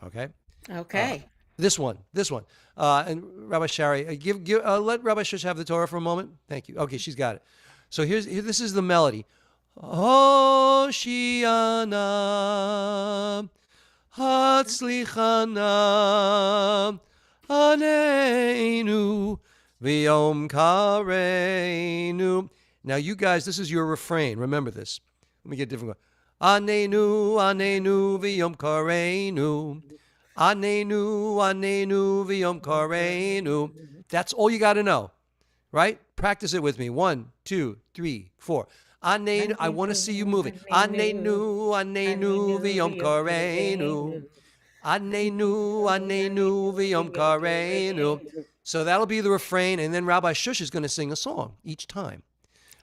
Speaker 1: Okay.
Speaker 6: Okay.
Speaker 1: This one. And Rabbi Shari, let Rabbi Shush have the Torah for a moment. Thank you. Okay, she's got it. So this is the melody. Hoshiana, Hatzlichana, Aneinu, V'yom Kareinu. Now, you guys, this is your refrain. Remember this. Let me get a different one. Aneinu, Aneinu, V'yom Kareinu. Aneinu, Aneinu, V'yom Kareinu. That's all you got to know, right? Practice it with me. 1, 2, 3, 4. Aneinu, I want to see you moving. Aneinu, Aneinu, V'yom Kareinu. Aneinu, Aneinu, V'yom Kareinu. So that'll be the refrain, and then Rabbi Shush is going to sing a song each time.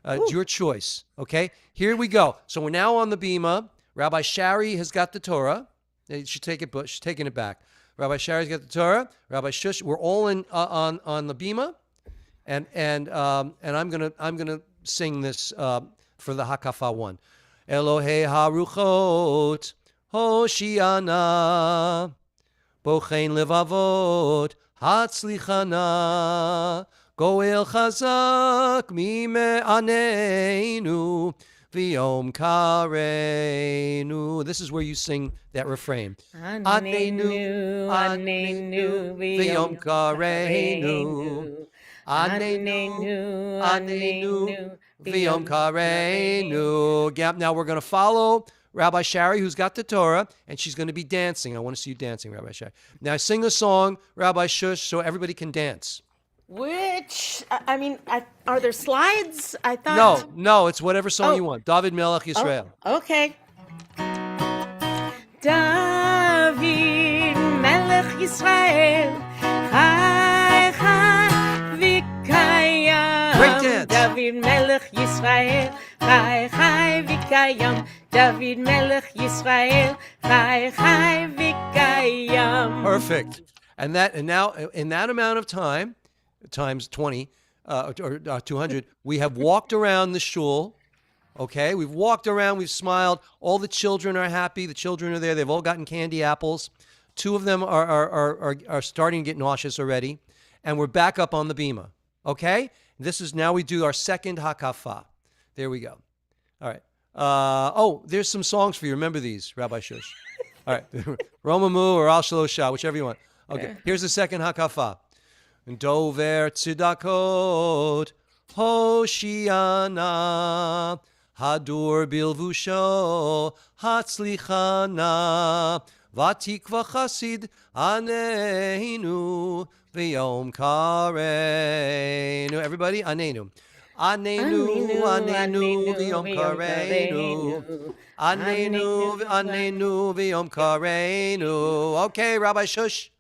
Speaker 1: It's your choice, okay? Here we go. So we're now on the bima. Rabbi Shari has got the Torah. She's taking it back. Rabbi Shari's got the Torah. Rabbi Shush, we're all in on the bima, and I'm gonna sing this for the Hakafa one. Elohei haruchot Hoshiana Bochein levavot Hatzlichana Goel chazak mime'aneinu V'yom kareinu. This is where you sing that refrain. Aneinu, Aneinu, V'yom kareinu. Aneinu, Aneinu, V'yom kareinu. Now we're going to follow Rabbi Shari, who's got the Torah, and she's going to be dancing. I want to see you dancing, Rabbi Shari. Now sing a song, Rabbi Shush, so everybody can dance.
Speaker 6: Which, are there slides? I thought.
Speaker 1: No, it's whatever song you want. David Melech Yisrael.
Speaker 6: Okay. David Melech Yisrael. Chai chai v'kayam.
Speaker 1: Great dance.
Speaker 6: David Melech Yisrael. Chai chai v'kayam. David Melech Yisrael. Chai chai v'kayam.
Speaker 1: Perfect. And now in that amount of time, times 20 or 200, we have walked around the shul, Okay, we've walked around, we've smiled. All the children are happy. The children are there. They've all gotten candy apples. 2 of them are starting to get nauseous already. And we're back up on the bima. Okay? This is now we do our second hakafa. There we go. All right. There's some songs for you. Remember these, Rabbi Shush. All right. Romamu or Al Shalosha, whichever you want. Okay. Here's the second hakafa. Dover tzedakot, Hoshiana, Hadur bilvusho, Hatzlichana, Vatikva chasid, Aneinu, V'yom kareinu. Everybody, Aneinu. Anenu, v'yom kareinu. Anenu, v'yom kareinu. Okay, Rabbi Shush.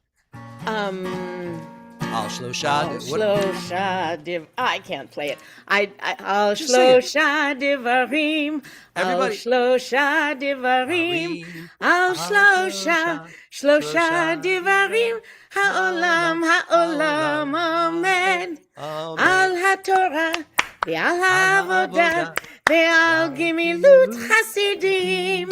Speaker 1: Al Shlosha
Speaker 6: Div. I can't play it. Al Shlosha Divarim. Al Shlosha Divarim. Al Shlosha Divarim. Ha'olam Omed. Al HaTorah. Ve'al HaAvodah. Ve'al Gimilut Chasidim.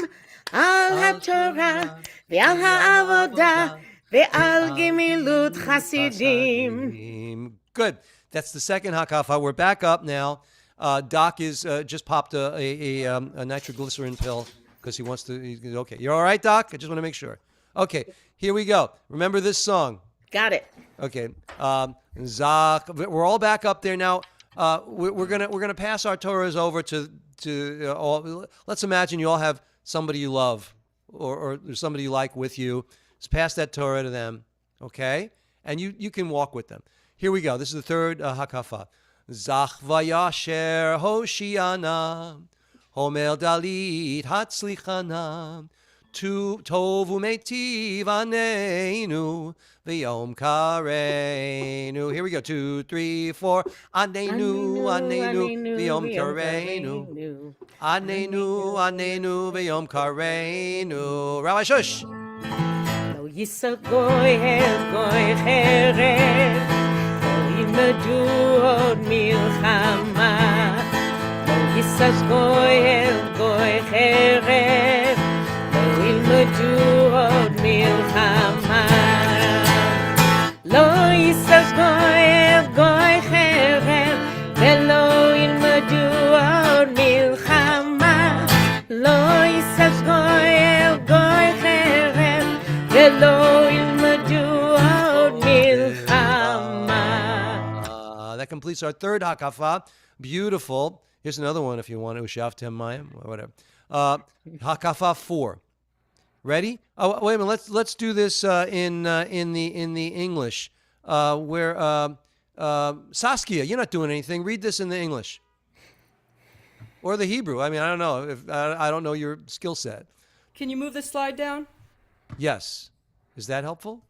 Speaker 6: Al HaTorah. Ve'al HaAvodah. Ve'al Gimilut Chasidim.
Speaker 1: Good. That's the second hakafa. We're back up now. Doc is just popped a nitroglycerin pill because he wants to. Okay, you're all right, Doc? I just want to make sure. Okay, here we go. Remember this song.
Speaker 6: Got it.
Speaker 1: Okay. Zach. We're all back up there now. We're gonna pass our Torahs over to all. Let's imagine you all have somebody you love or somebody you like with you. Just pass that Torah to them, okay? And you can walk with them. Here we go. This is the third hakafa. Zach vayasher Hoshiana, Homer dalit hatzlichana, tov umetiv aneinu, v'yom kareinu. Here we go. 2, 3, 4. Anenu, v'yom kareinu. Anenu, v'yom kareinu. Rabbi Shush.
Speaker 6: Yisrael goy cheret, lo ילמדו עוד מלחמה. לא יסס גוי חרב, לא ילמדו עוד מלחמה. לא יסס גוי חרב, ולא ילמדו עוד מלחמה. לא יסס גוי חרב, ולא ילמדו עוד מלחמה.
Speaker 1: That completes our third hakafa. Beautiful. Here's another one if you want to. Ushaftem mayim, whatever. Hakafa 4. Ready? Oh, wait a minute. Let's do this in the English. Saskia, you're not doing anything. Read this in the English or the Hebrew. I mean, I don't know if I don't know your skill set.
Speaker 9: Can you move the slide down?
Speaker 1: Yes. Is that helpful?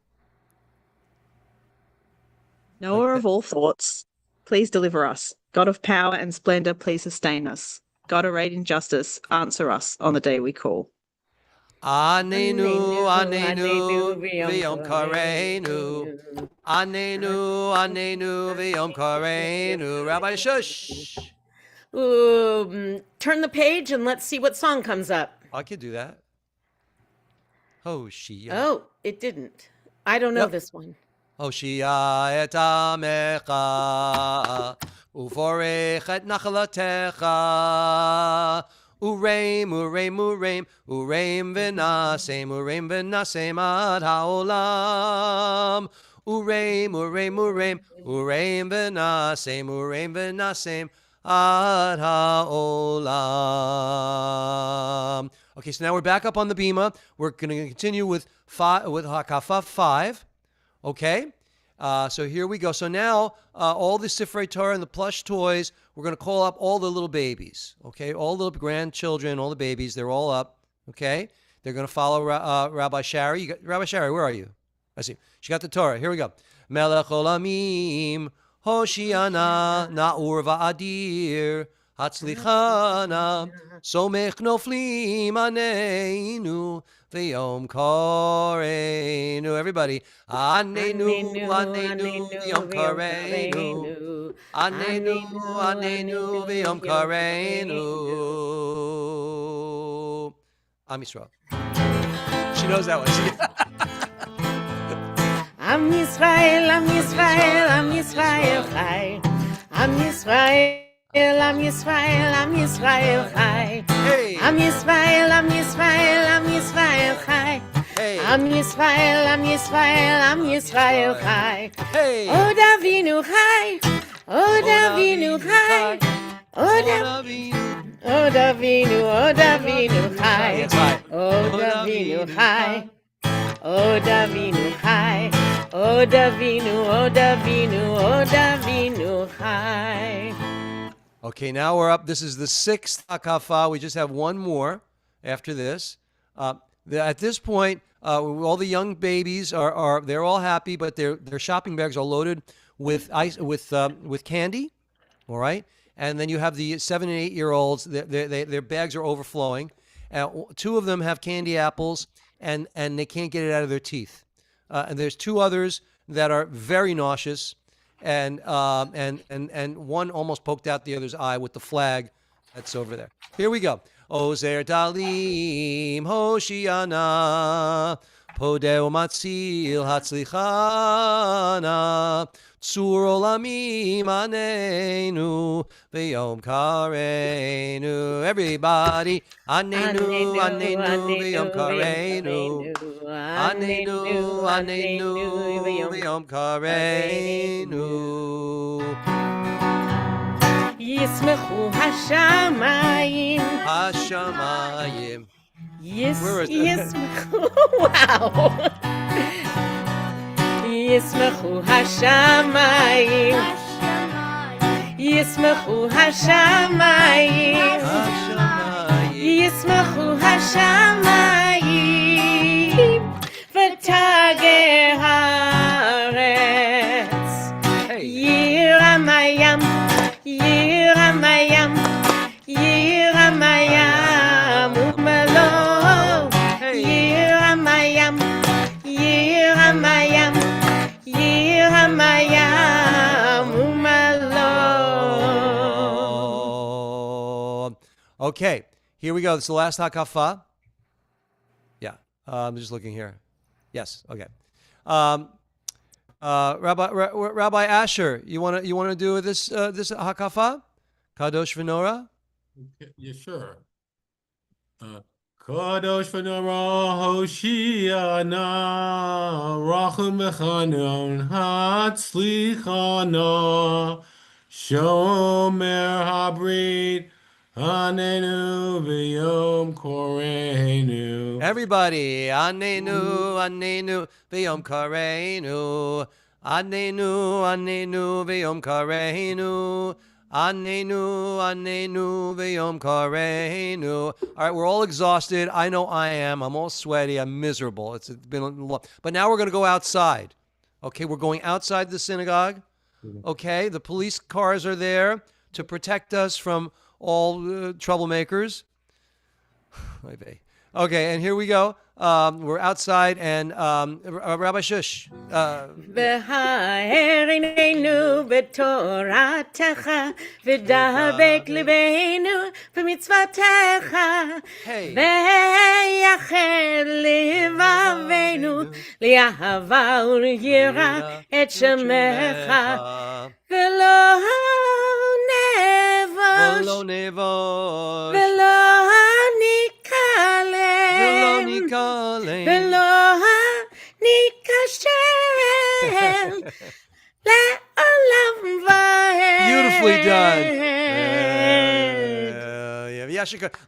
Speaker 11: Knower of all thoughts, please deliver us. God of power and splendor, please sustain us. God arrayed in justice, answer us on the day we call.
Speaker 1: Anenu, v'yom kareinu. Anenu, v'yom kareinu. Rabbi Shush.
Speaker 6: Turn the page and let's see what song comes up.
Speaker 1: I could do that. Hoshia.
Speaker 6: Oh, it didn't. I don't know this one.
Speaker 1: Hoshia et amecha, uforech et nachalatecha, ureim v'nasem ad haolam, ureim v'nasem ad haolam. Okay, so now we're back up on the bima. We're going to continue with hakafa 5. Okay, so here we go. So now all the Sifrei Torah and the plush toys, we're going to call up all the little babies. Okay, all the little grandchildren, all the babies, they're all up. Okay, they're going to follow Rabbi Shari. Rabbi Shari, where are you? I see. She got the Torah. Here we go. Melech olamim, Hoshiana, Na'ur va'adir, Hatzlichana, Somech Noflim Aneinu, V'yom Kareinu. Everybody. Anenu, Anenu, V'yom Kareinu. Anenu, Anenu, V'yom Kareinu. Am Yisrael. She knows that one.
Speaker 6: Am Yisrael, Am Yisrael, Am Yisrael Chai. Am Yisrael, Am Yisrael, Am Yisrael Chai.
Speaker 1: Hey.
Speaker 6: Am Yisrael, Am Yisrael, Am Yisrael Chai.
Speaker 1: Hey.
Speaker 6: Am Yisrael, Am Yisrael, Am Yisrael Chai.
Speaker 1: Hey.
Speaker 6: Od Avinu Chai. Od Avinu Chai. Od Avinu, Od Avinu Chai.
Speaker 1: That's right.
Speaker 6: Od Avinu Chai. Od Avinu Chai. Od Avinu, Od Avinu, Od Avinu Chai.
Speaker 1: Okay, now we're up. This is the 6th hakafa. We just have one more after this. At this point, all the young babies they're all happy, but their shopping bags are loaded with ice with candy. All right, and then you have the 7 and 8 year olds. Their bags are overflowing. 2 of them have candy apples, and they can't get it out of their teeth. And there's 2 others that are very nauseous. And one almost poked out the other's eye with the flag that's over there. Here we go. Ozer Dalim Hoshiana Podeo Matzil Hatzlichana Tzur Olamim Anenu V'yom Kareinu. Everybody, Anenu, Anenu V'yom Kareinu. Anenu, Anenu V'yom Kareinu.
Speaker 6: Yismechu Hashamayim.
Speaker 1: Hashamayim. Where is that?
Speaker 6: Yismechu. Wow. Yismechu Hashamayim. Yismechu Hashamayim. Yismechu Hashamayim. V'tageh haaretz. Yiramayam. Yiramayam. Yiramayam. Umelo. Yiramayam. Yiramayam. Yiramayam. Umelo.
Speaker 1: Okay, here we go. This is the last hakafa. Yeah, I'm just looking here. Yes. Okay. Rabbi Asher, you want to do this hakafa? Kadosh v'Nora?
Speaker 12: Yeah, sure. Kadosh v'Nora Hoshiana Rachum Echanon Hatzlichana Shomer Habrit Anenu V'yom Koreinu.
Speaker 1: Everybody, Anenu, Anenu V'yom Kareinu. Anenu, Anenu V'yom Kareinu. Anenu, Anenu V'yom Kareinu. All right, we're all exhausted. I know I am. I'm all sweaty. I'm miserable. It's been a long. But now we're going to go outside. Okay, we're going outside the synagogue. Okay, the police cars are there to protect us from all troublemakers. Okay, and here we go. We're outside, and Rabbi Shush.
Speaker 6: V'ha'erinenu b'toratecha v'dabek libeinu b'mitzvatecha v'yached livavenu li'ahava u'yira et shemecha v'lo nevosh v'lo nikalem v'lo nikashem le'olam va'ed.
Speaker 1: Beautifully done.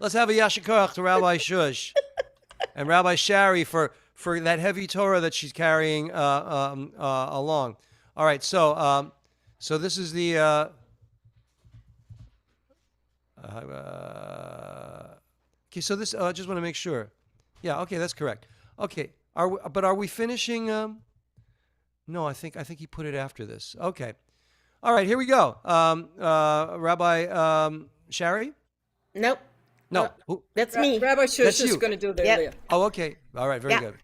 Speaker 1: Let's have a yashikach to Rabbi Shush and Rabbi Shari for that heavy Torah that she's carrying along. All right, so this is the okay. So this I just want to make sure. Yeah, okay, that's correct. Okay, are we finishing? No, I think he put it after this. Okay, all right, here we go. Rabbi Sherry?
Speaker 6: Nope.
Speaker 1: No. Who?
Speaker 6: That's me.
Speaker 9: Rabbi Shush
Speaker 1: That's
Speaker 9: is
Speaker 1: you.
Speaker 9: going to do the
Speaker 6: Yep.
Speaker 9: Leah.
Speaker 1: Oh, okay. All right. Very
Speaker 6: Yeah.
Speaker 1: good.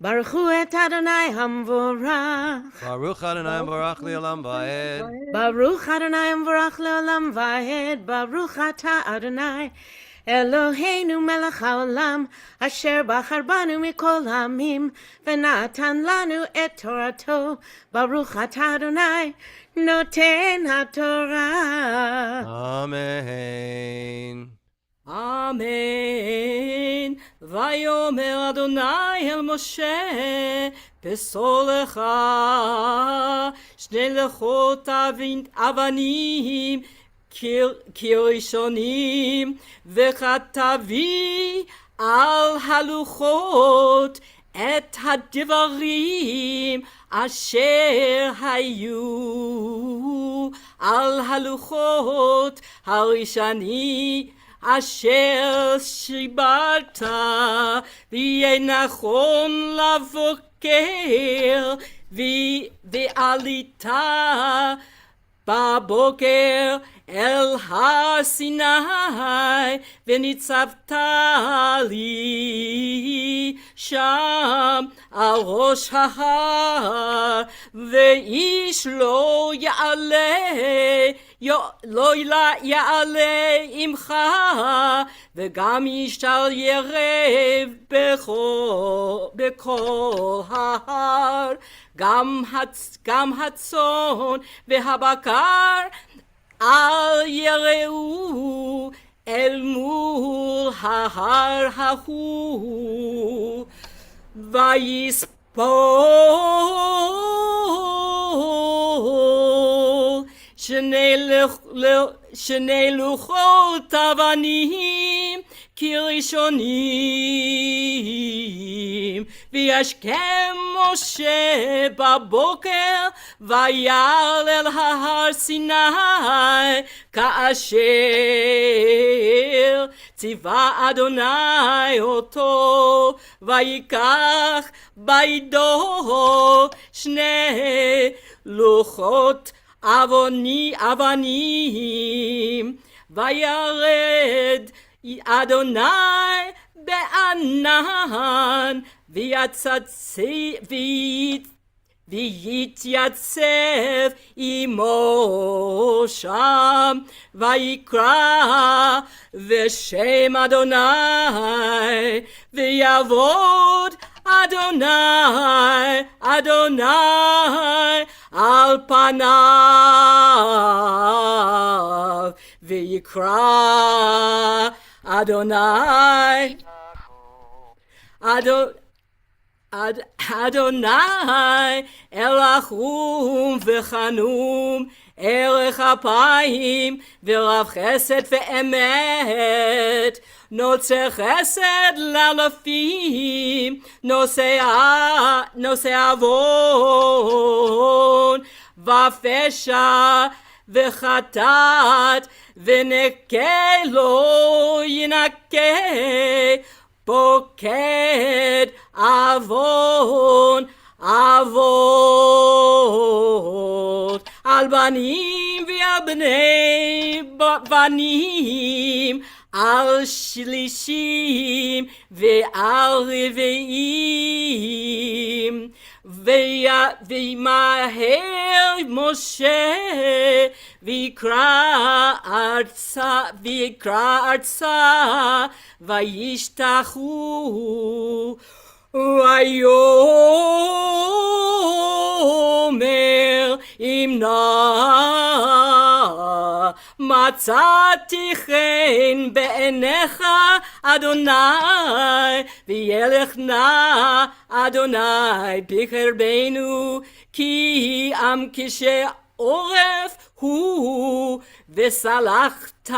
Speaker 6: Baruch hu et Adonai hamvorach.
Speaker 1: Baruch Adonai Baruch Le'olam Va'ed.
Speaker 6: Baruch Adonai hamvorach le'olam va'ed. Baruch ata Adonai Eloheinu melech haolam asher bachar banu mikol hamim v'natan lanu et torato. Baruch ata Adonai noten haTorah.
Speaker 1: Amen.
Speaker 9: Amen. Vayomer Adonai el Moshe Besolecha Shnei lechot avanim kirishonim Vechatavi al haluchot et hadivarim asher hayu al haluchot harishani asher shibarta v'yeh nachon lavoker v'alita baboker el har Sinai v'nitzavta li sham al rosh hahar ve'ish lo ya'aleh לא יעלה עמך וגם ישתל ירב בכל ההר גם הצאן והבקר אל יראו אל מול ההר ההוא ויספול שני לוחות אבנים כראשונים וישכם משה בבוקר ויעל אל ההר סיני כאשר ציווה אדוני אותו ויקח בידו שני לוחות אבנים וירד אדוני בענן ויתייצב עמו שם ויקרא בשם אדוני ויעבוד אדוני על פניו ויקרא אדוני אל רחום וחנום ערך אפיים ורב חסד ואמת נוצר חסד לאלפים נושא עוון ופשע וחטאת ונקה לא ינקה פוקד עוון אבות על בנים ועל בני בנים על שלישים ועל רביעים וימהר משה ויקרא ארצה וישתחו ויאמר אם נא מצאתי חן בעיניך אדוני וילך נא אדוני בקרבנו כי עם קשה עורף הוא וסלחת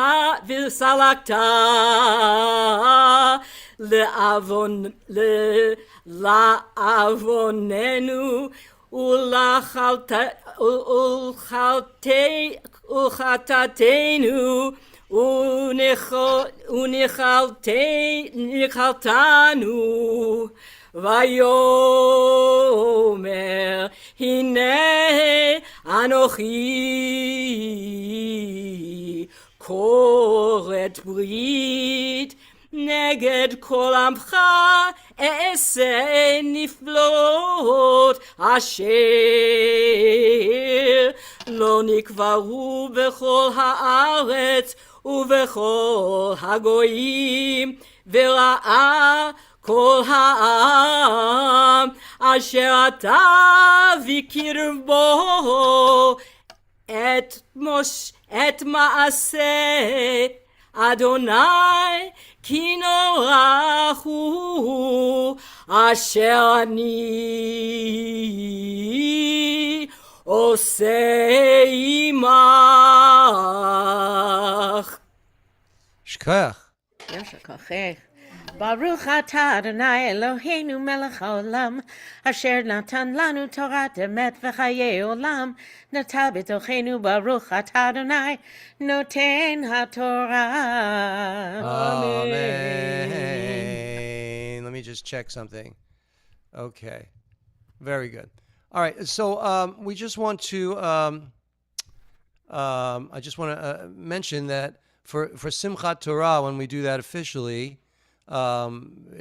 Speaker 9: לעווננו ולחטאתנו ונחלתנו ויאמר הנה אנוכי כורת ברית, נגד כל עמך אעשה נפלאות, אשר לא נקברו בכל הארץ ובכל הגויים, וראה כל העם אשר אתה בקרבו את מעשה אדוני, כי נורא הוא אשר אני עושה עמך.
Speaker 1: שכח.
Speaker 6: ישר כוחך. ברוך אתה אדוני אלוהינו מלך העולם, אשר נתן לנו תורת אמת וחיי עולם. נטע בתוכנו ברוך אתה אדוני נותן התורה.
Speaker 1: Amen. Let me just check something. Okay. Very good. All right. So we just want to I just want to mention that for Simchat Torah, when we do that officially,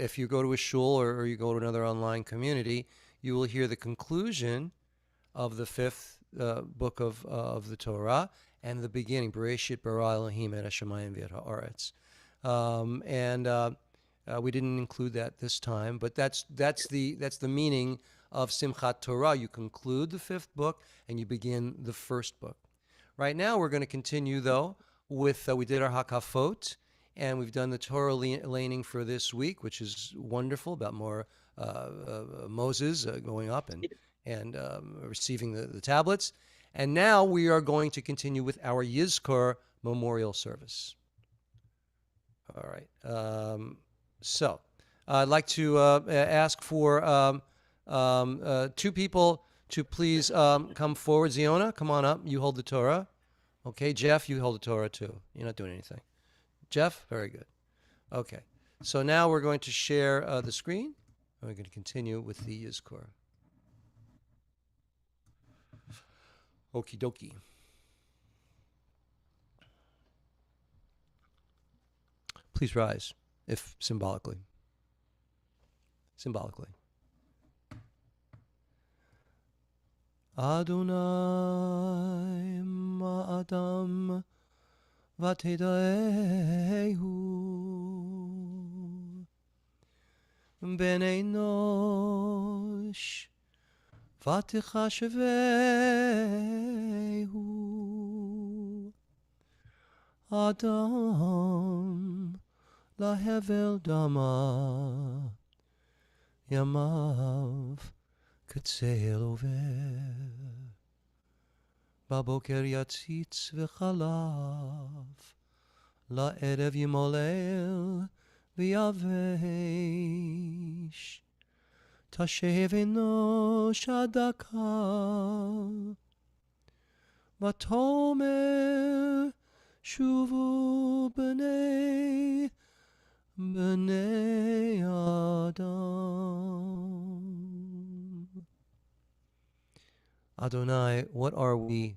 Speaker 1: if you go to a shul or you go to another online community, you will hear the conclusion of the fifth book of the Torah and the beginning, Bereshit bara Elohim et hashamayim v'et haaretz. And we didn't include that this time, but that's the meaning of Simchat Torah. You conclude the fifth book and you begin the first book. Right now, we're going to continue though with we did our Hakafot. And we've done the Torah laning for this week, which is wonderful, about more Moses going up and receiving the tablets. And now we are going to continue with our Yizkor memorial service. All right. So I'd like to ask for two people to please come forward. Ziona, come on up. You hold the Torah. Okay, Jeff, you hold the Torah too. You're not doing anything. Jeff? Very good. Okay. So now we're going to share the screen. And we're going to continue with the Yizkor. Okie dokie. Please rise, if symbolically. Symbolically. Adonai ma'adam ותדעהו בן אנוש ותחשבהו אדם להבל דמה ימיו כצל עובר בבוקר יציץ וחלף, לערב ימולל ויבש. תשב אנוש עד דקה, ותאמר שובו בני אדם. Adonai, what are we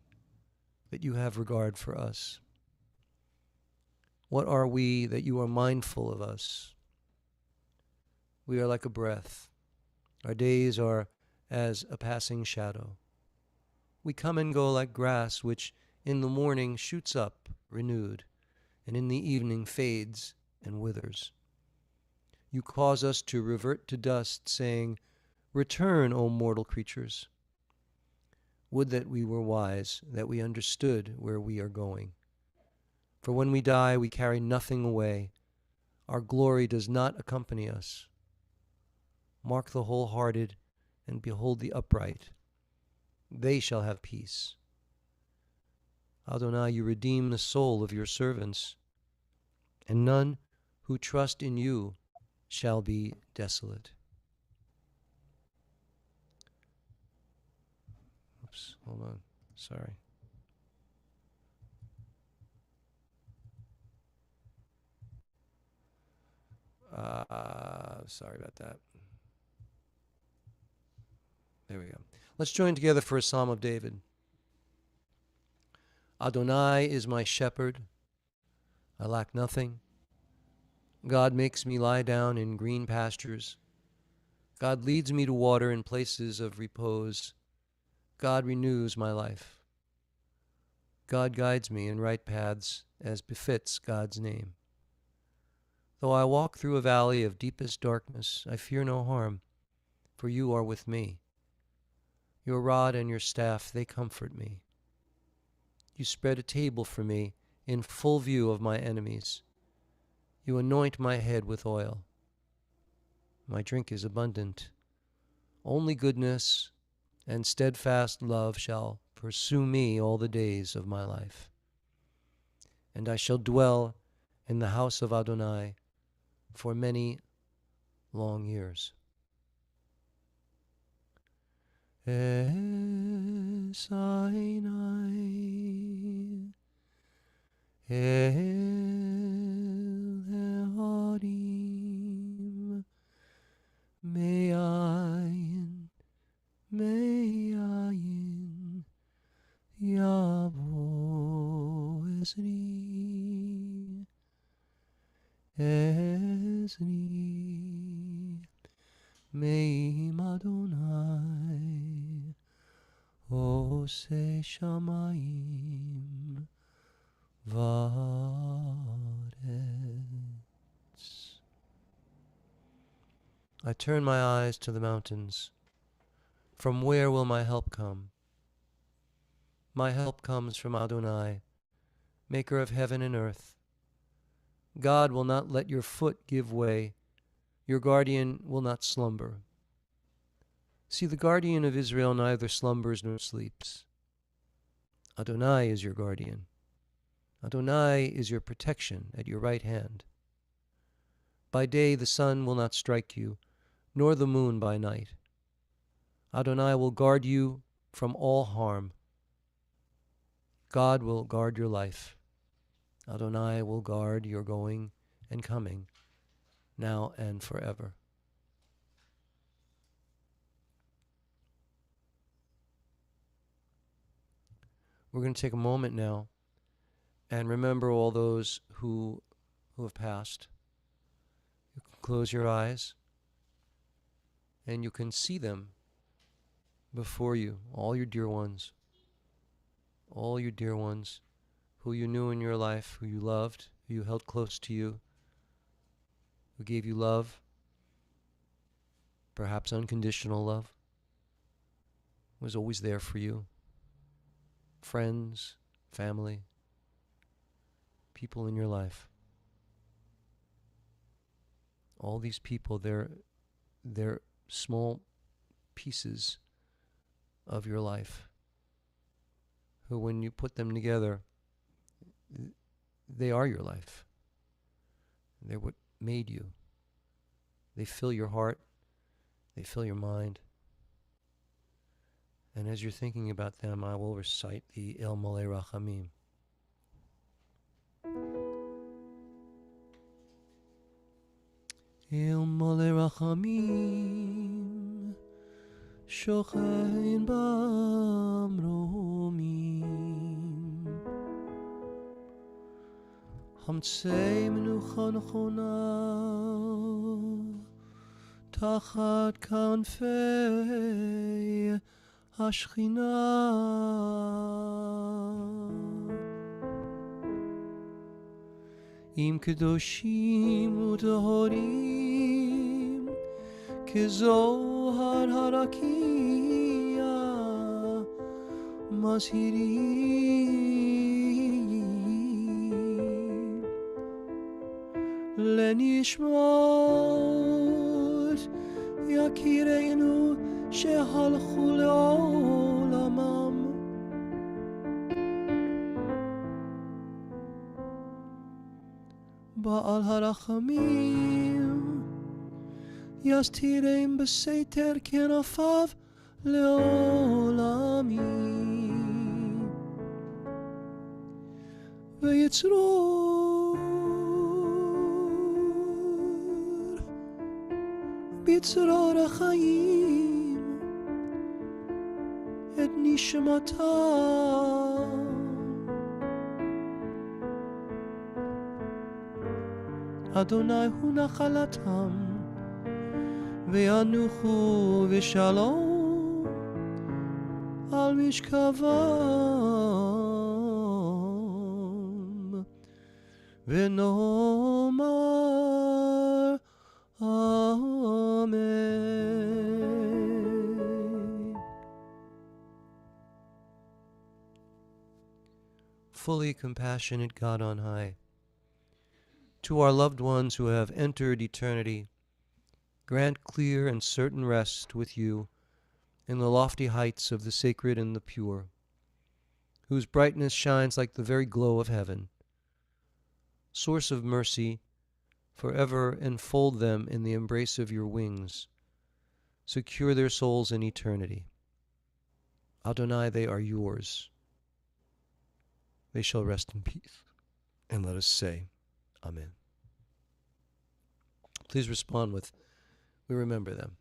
Speaker 1: that you have regard for us? What are we that you are mindful of us? We are like a breath. Our days are as a passing shadow. We come and go like grass, which in the morning shoots up renewed, and in the evening fades and withers. You cause us to revert to dust, saying, "Return, O mortal creatures." Would that we were wise, that we understood where we are going. For when we die, we carry nothing away. Our glory does not accompany us. Mark the wholehearted and behold the upright. They shall have peace. Adonai, you redeem the soul of your servants, and none who trust in you shall be desolate. Oops, hold on. Sorry. Sorry about that. There we go. Let's join together for a Psalm of David. Adonai is my shepherd. I lack nothing. God makes me lie down in green pastures. God leads me to water in places of repose. God renews my life. God guides me in right paths as befits God's name. Though I walk through a valley of deepest darkness, I fear no harm, for you are with me. Your rod and your staff, they comfort me. You spread a table for me in full view of my enemies. You anoint my head with oil. My drink is abundant. Only goodness and steadfast love shall pursue me all the days of my life. And I shall dwell in the house of Adonai for many long years. Es einai el harim me'ayin yavo Esri me'im Adonai Ose shamayim va'aretz. I turn my eyes to the mountains. From where will my help come? My help comes from Adonai, maker of heaven and earth. God will not let your foot give way. Your guardian will not slumber. See, the guardian of Israel neither slumbers nor sleeps. Adonai is your guardian. Adonai is your protection at your right hand. By day the sun will not strike you, nor the moon by night. Adonai will guard you from all harm. God will guard your life. Adonai will guard your going and coming, now and forever. We're going to take a moment now and remember all those who have passed. You can close your eyes and you can see them before you, all your dear ones who you knew in your life, who you loved, who you held close to you, who gave you love, perhaps unconditional love, was always there for you. Friends, family, people in your life. All these people, they're small pieces of your life, who when you put them together, they are your life. They're what made you. They fill your heart. They fill your mind. And as you're thinking about them, I will recite the El Malei Rachamim. El Malei Rachamim Shochein Bamromim Hamtzei Menucha Nechona Tachat Kanfei Hashchina Im Kedoshim U'Tahorim Kezohar Harakia Mashirim Lenishmot Yakireinu Shehalchu Le'olamam Ba'al harachamim Yastireim b'seiter kenafav le'olamim V'yitzror b'yitzror ha'chayim Et nishmatam Adonai hu nachalatam, ve'anuchu v'shalom al mishkavam, v'nomar Amen. Fully compassionate God on high, to our loved ones who have entered eternity, grant clear and certain rest with you in the lofty heights of the sacred and the pure, whose brightness shines like the very glow of heaven. Source of mercy, forever enfold them in the embrace of your wings. Secure their souls in eternity. Adonai, they are yours. They shall rest in peace. And let us say, Amen. Please respond with, we remember them.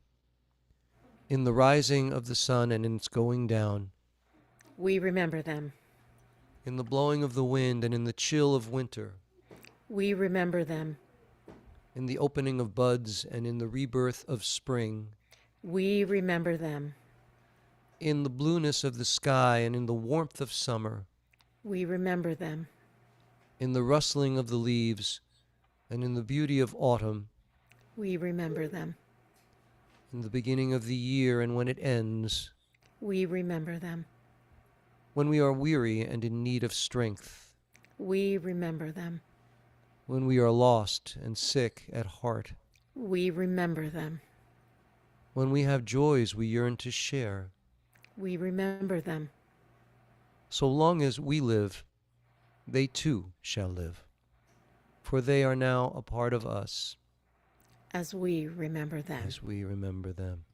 Speaker 1: In the rising of the sun and in its going down.
Speaker 6: We remember them.
Speaker 1: In the blowing of the wind and in the chill of winter.
Speaker 6: We remember them.
Speaker 1: In the opening of buds and in the rebirth of spring.
Speaker 6: We remember them.
Speaker 1: In the blueness of the sky and in the warmth of summer.
Speaker 6: We remember them.
Speaker 1: In the rustling of the leaves and in the beauty of autumn.
Speaker 6: We remember them.
Speaker 1: In the beginning of the year and when it ends.
Speaker 6: We remember them.
Speaker 1: When we are weary and in need of strength.
Speaker 6: We remember them.
Speaker 1: When we are lost and sick at heart.
Speaker 6: We remember them.
Speaker 1: When we have joys we yearn to share.
Speaker 6: We remember them.
Speaker 1: So long as we live, they too shall live, for they are now a part of us.
Speaker 6: As we remember them.
Speaker 1: As we remember them.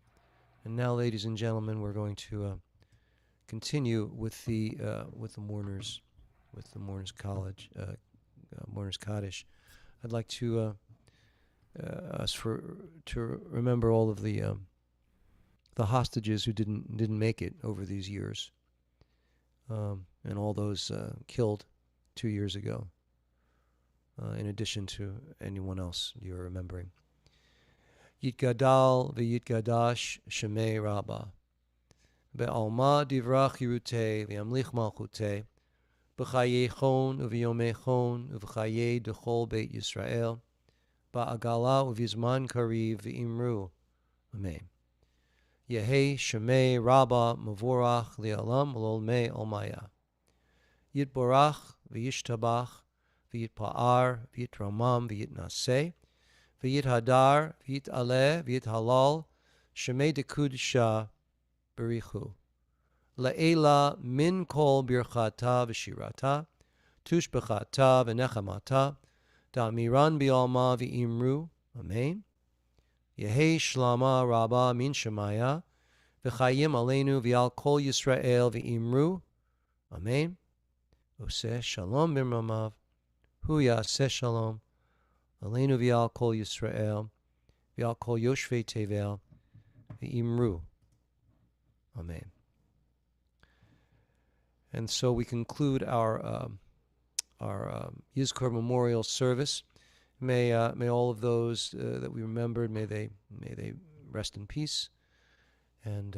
Speaker 1: And now, ladies and gentlemen, we're going to continue with the mourners, college, mourners Kaddish. I'd like to remember all of the hostages who didn't make it over these years, and all those killed 2 years ago. In addition to anyone else you're remembering. Yitgadal v'yitgadash shemei Rabbah. Be'alma divrach yirutei v'yamlich malchutei. B'chayei chon uv'yomei chon uv'chayei dechol beit Yisrael. Ba'agala uv'yizman kariv v'imru. Amen. Yehei shemei Rabbah mavorach li'alam l'olmei olmaya. Yitborach v'yishtabach v'yitpa'ar v'yitramam v'yitnaseh. V'yithadar, v'yit'aleh, v'yithalal, shemei dekudisha berichu. Le'ela min kol birchata v'shirata, tushbechata v'nechamata, da'miran bi'alma v'imru, amen. Yehei shlama rabba min shemaya, v'chayim aleinu v'al kol Yisrael v'imru, amen. Oseh shalom b'mamav, hu ya'aseh shalom. Aleinu v'al kol Yisrael, v'al kol Yoshvei Tevel, v'imru. Amen. And so we conclude our Yizkor memorial service. May all of those that we remembered, may they rest in peace. And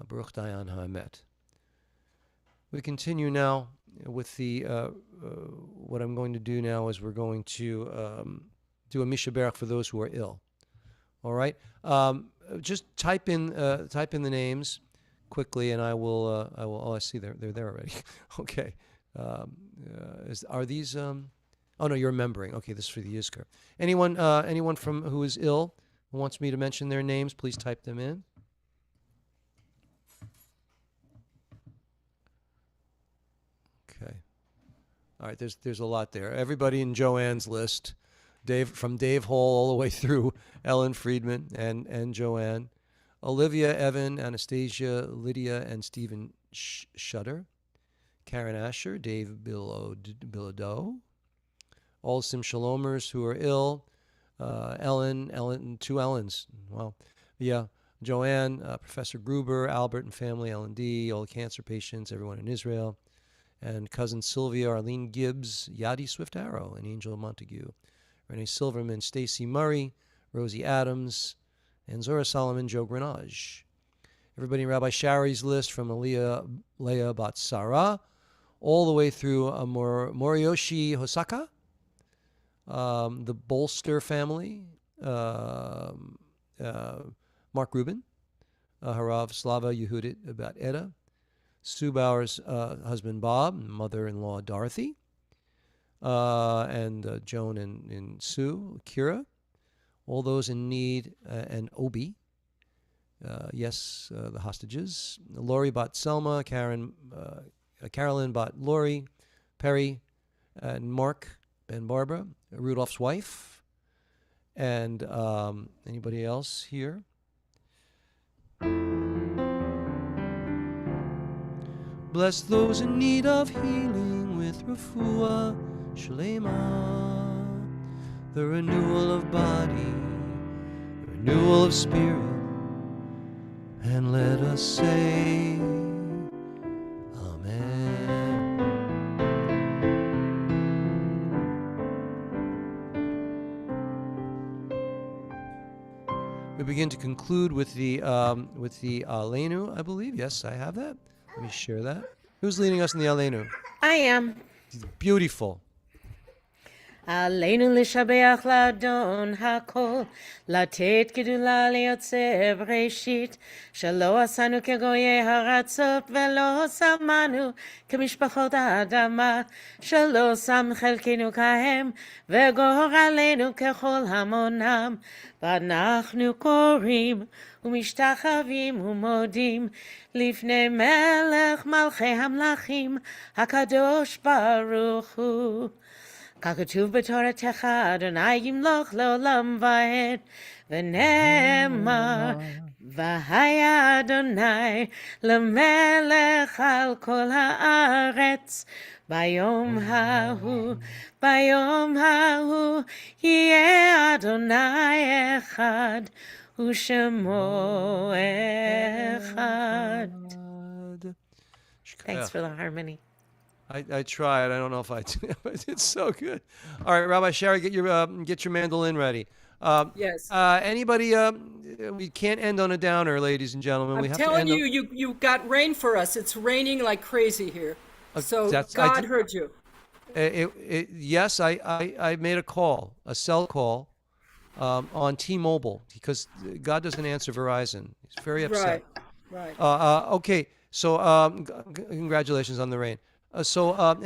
Speaker 1: Baruch Dayan Ha'emet. We continue now with the what I'm going to do now is we're going to do a Misha Berach for those who are ill. All right, just type in the names quickly, and I will. Oh, I see they're there already. Okay, are these? Oh no, you're remembering. Okay, this is for the Yizkor. Anyone from who is ill who wants me to mention their names, please type them in. Okay. All right, there's a lot there. Everybody in Joanne's list, from Dave Hall all the way through Ellen Friedman and Joanne, Olivia, Evan, Anastasia, Lydia, and Stephen Shutter, Karen Asher, Dave Bilodeau, all Sim Shalomers who are ill, Ellen, two Ellens. Wow. Yeah. Joanne, Professor Gruber, Albert and family, L&D, all the cancer patients, everyone in Israel, and cousin Sylvia, Arlene Gibbs, Yadi Swift Arrow, and Angel Montague, Renee Silverman, Stacy Murray, Rosie Adams, and Zora Solomon, Joe Grenage. Everybody in Rabbi Shari's list from Leah Bat Sarah all the way through Moriyoshi Hosaka, the Bolster family, Mark Rubin, Harav Slava Yehudit Bat Eda, Sue Bauer's husband Bob, mother-in-law Dorothy, and Joan and Sue, Kira, all those in need, and Obi. The hostages. Lori Bat Selma, Carolyn Bat Lori, Perry, and Mark and Barbara, Rudolph's wife, and anybody else here? Bless those in need of healing with refuah shlema, the renewal of body, the renewal of spirit, and let us say, Amen. We begin to conclude with the Aleinu, I believe. Yes, I have that. Let me share that. Who's leading us in the Aleinu?
Speaker 6: I am.
Speaker 1: Beautiful.
Speaker 6: עלינו לשבח לאדון הכל, לתת גדולה ליוצא בראשית, שלא עשנו כגויי הארצות ולא שמנו כמשפחות האדמה, שלא שם חלקנו כהם וגורלנו ככל המונם, ואנחנו קוראים ומשתחווים ומודים לפני מלך מלכי המלכים, הקדוש ברוך הוא. ככתוב בתורתך, אדוני ימלוך לעולם ועד, ונאמר, והיה אדוני למלך על כל הארץ, ביום ההוא יהיה אדוני אחד, ושמו אחד. Thanks for the harmony.
Speaker 1: I tried. I don't know if I did. It's so good. All right, Rabbi Shari, get your mandolin ready.
Speaker 9: Yes.
Speaker 1: Anybody? We can't end on a downer, ladies and gentlemen.
Speaker 9: I'm
Speaker 1: we have
Speaker 9: telling
Speaker 1: to
Speaker 9: you got rain for us. It's raining like crazy here. So God heard you.
Speaker 1: Yes, I made a cell call, on T-Mobile because God doesn't answer Verizon. He's very upset.
Speaker 9: Right.
Speaker 1: Okay. So congratulations on the rain.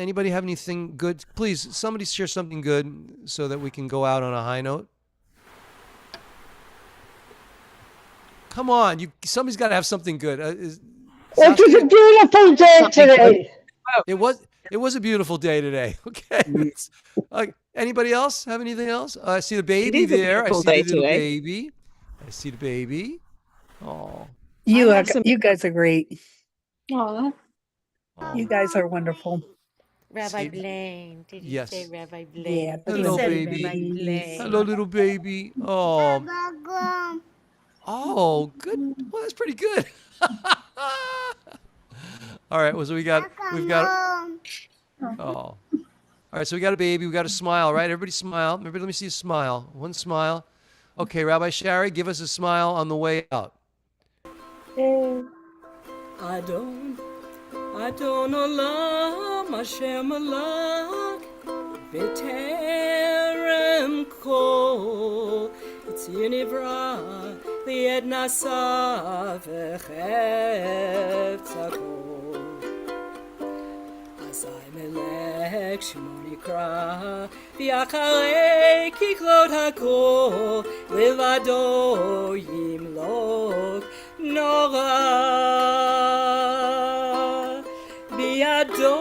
Speaker 1: Anybody have anything good? Please, somebody share something good so that we can go out on a high note. Come on, somebody's got to have something good.
Speaker 10: It was a beautiful day today.
Speaker 1: It was a beautiful day today. Okay. Anybody else have anything else? I see the baby there. I see the little baby. I see the baby. Oh.
Speaker 13: You guys are great.
Speaker 2: Aw.
Speaker 13: You guys are wonderful.
Speaker 6: Rabbi Blaine. Did you say Rabbi Blaine?
Speaker 13: Yeah.
Speaker 1: Hello, baby. Hello, little baby. Oh. Oh, good. Well, that's pretty good. All right. Well, so we've got. Oh. All right. So we got a baby. We got a smile, right? Everybody smile. Everybody, let me see a smile. One smile. Okay, Rabbi Shari, give us a smile on the way out.
Speaker 9: Adon olam Hashem alak b'terem kol Tzir nivra li'ed nasa v'chefetz hakol Azai melech shmo nikra v'yacharei kiklot hakol livado yimlok nora בידו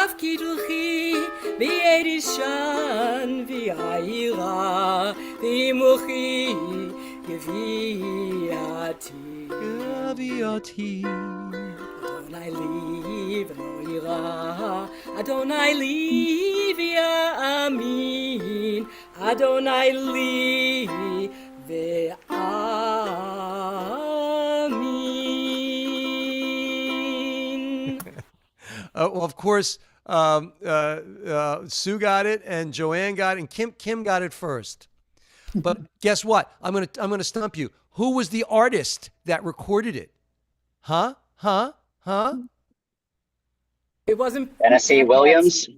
Speaker 9: אף קידוחי, ביד אישן ויעירה, וימוחי גביעתי. אדוני לי ולא יירא, אדוני לי ויאמין, אדוני לי ואמין.
Speaker 1: well, of course, Sue got it, and Joanne got it, and Kim got it first. But guess what? I'm gonna stump you. Who was the artist that recorded it? Huh?
Speaker 9: It wasn't
Speaker 14: Tennessee Williams.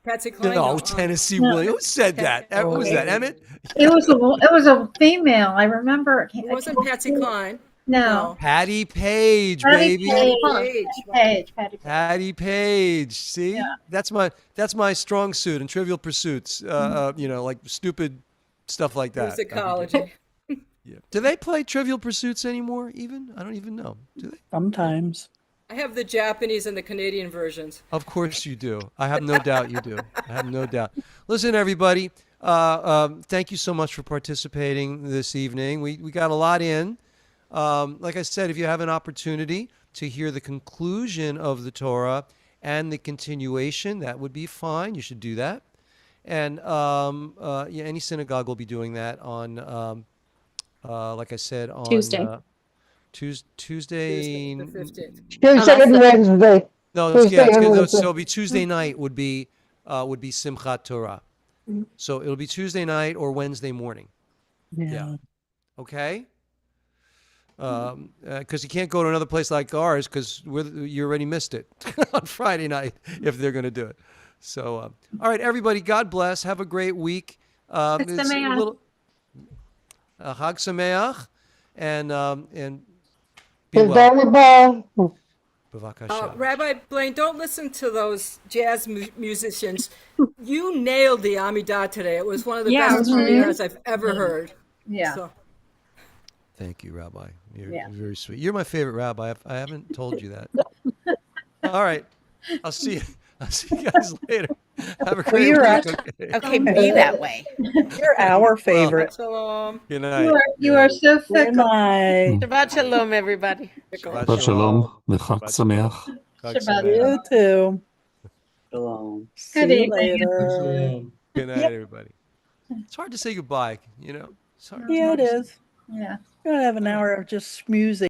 Speaker 9: Patsy Cline.
Speaker 1: No, Tennessee Williams. Who said that? Who was that? Emmett?
Speaker 3: It was a female. I remember.
Speaker 9: It wasn't Patsy Cline.
Speaker 3: No.
Speaker 1: Patty Page, baby. Patty Page. See, that's my strong suit in Trivial Pursuits. Like stupid stuff like that.
Speaker 9: Musicology.
Speaker 1: Yeah. Do they play Trivial Pursuits anymore? Even I don't even know. Do they?
Speaker 13: Sometimes.
Speaker 9: I have the Japanese and the Canadian versions.
Speaker 1: Of course you do. I have no doubt you do. I have no doubt. Listen, everybody. Thank you so much for participating this evening. We got a lot in. Like I said, if you have an opportunity to hear the conclusion of the Torah and the continuation, that would be fine. You should do that. And any synagogue will be doing that on, like I said, on
Speaker 2: Tuesday.
Speaker 1: Tuesday.
Speaker 9: The 15th.
Speaker 10: Tuesday and Wednesday.
Speaker 1: No,
Speaker 10: Tuesday
Speaker 1: it's
Speaker 10: and
Speaker 1: good.
Speaker 10: Wednesday.
Speaker 1: So it'll be Tuesday night would be Simchat Torah. So it'll be Tuesday night or Wednesday morning.
Speaker 13: Yeah.
Speaker 1: Okay. Because you can't go to another place like ours because you already missed it on Friday night if they're going to do it. So, all right, everybody, God bless. Have a great week. It's a little Chag Sameach, and be well.
Speaker 9: Rabbi Blaine, don't listen to those jazz musicians. You nailed the Amidah today. It was one of the best Amidahs I've ever heard.
Speaker 3: Yeah.
Speaker 9: So.
Speaker 1: Thank you, Rabbi. You're very sweet. You're my favorite rabbi. I haven't told you that. All right. I'll see you guys later. Have a great week.
Speaker 6: Okay, be that way.
Speaker 13: You're our favorite.
Speaker 9: Shalom.
Speaker 1: Good night.
Speaker 3: You are so
Speaker 13: Good
Speaker 3: fickle.
Speaker 13: night.
Speaker 6: Shabbat Shalom, everybody.
Speaker 12: Shabbat Shalom. Chag Sameach.
Speaker 13: You too.
Speaker 5: Shalom.
Speaker 13: See
Speaker 3: Good
Speaker 13: you
Speaker 3: evening.
Speaker 13: later.
Speaker 1: Good night, everybody. It's hard to say goodbye, It's hard.
Speaker 13: Yeah, it is.
Speaker 3: Yeah.
Speaker 13: We're gonna have an hour of just schmoozing.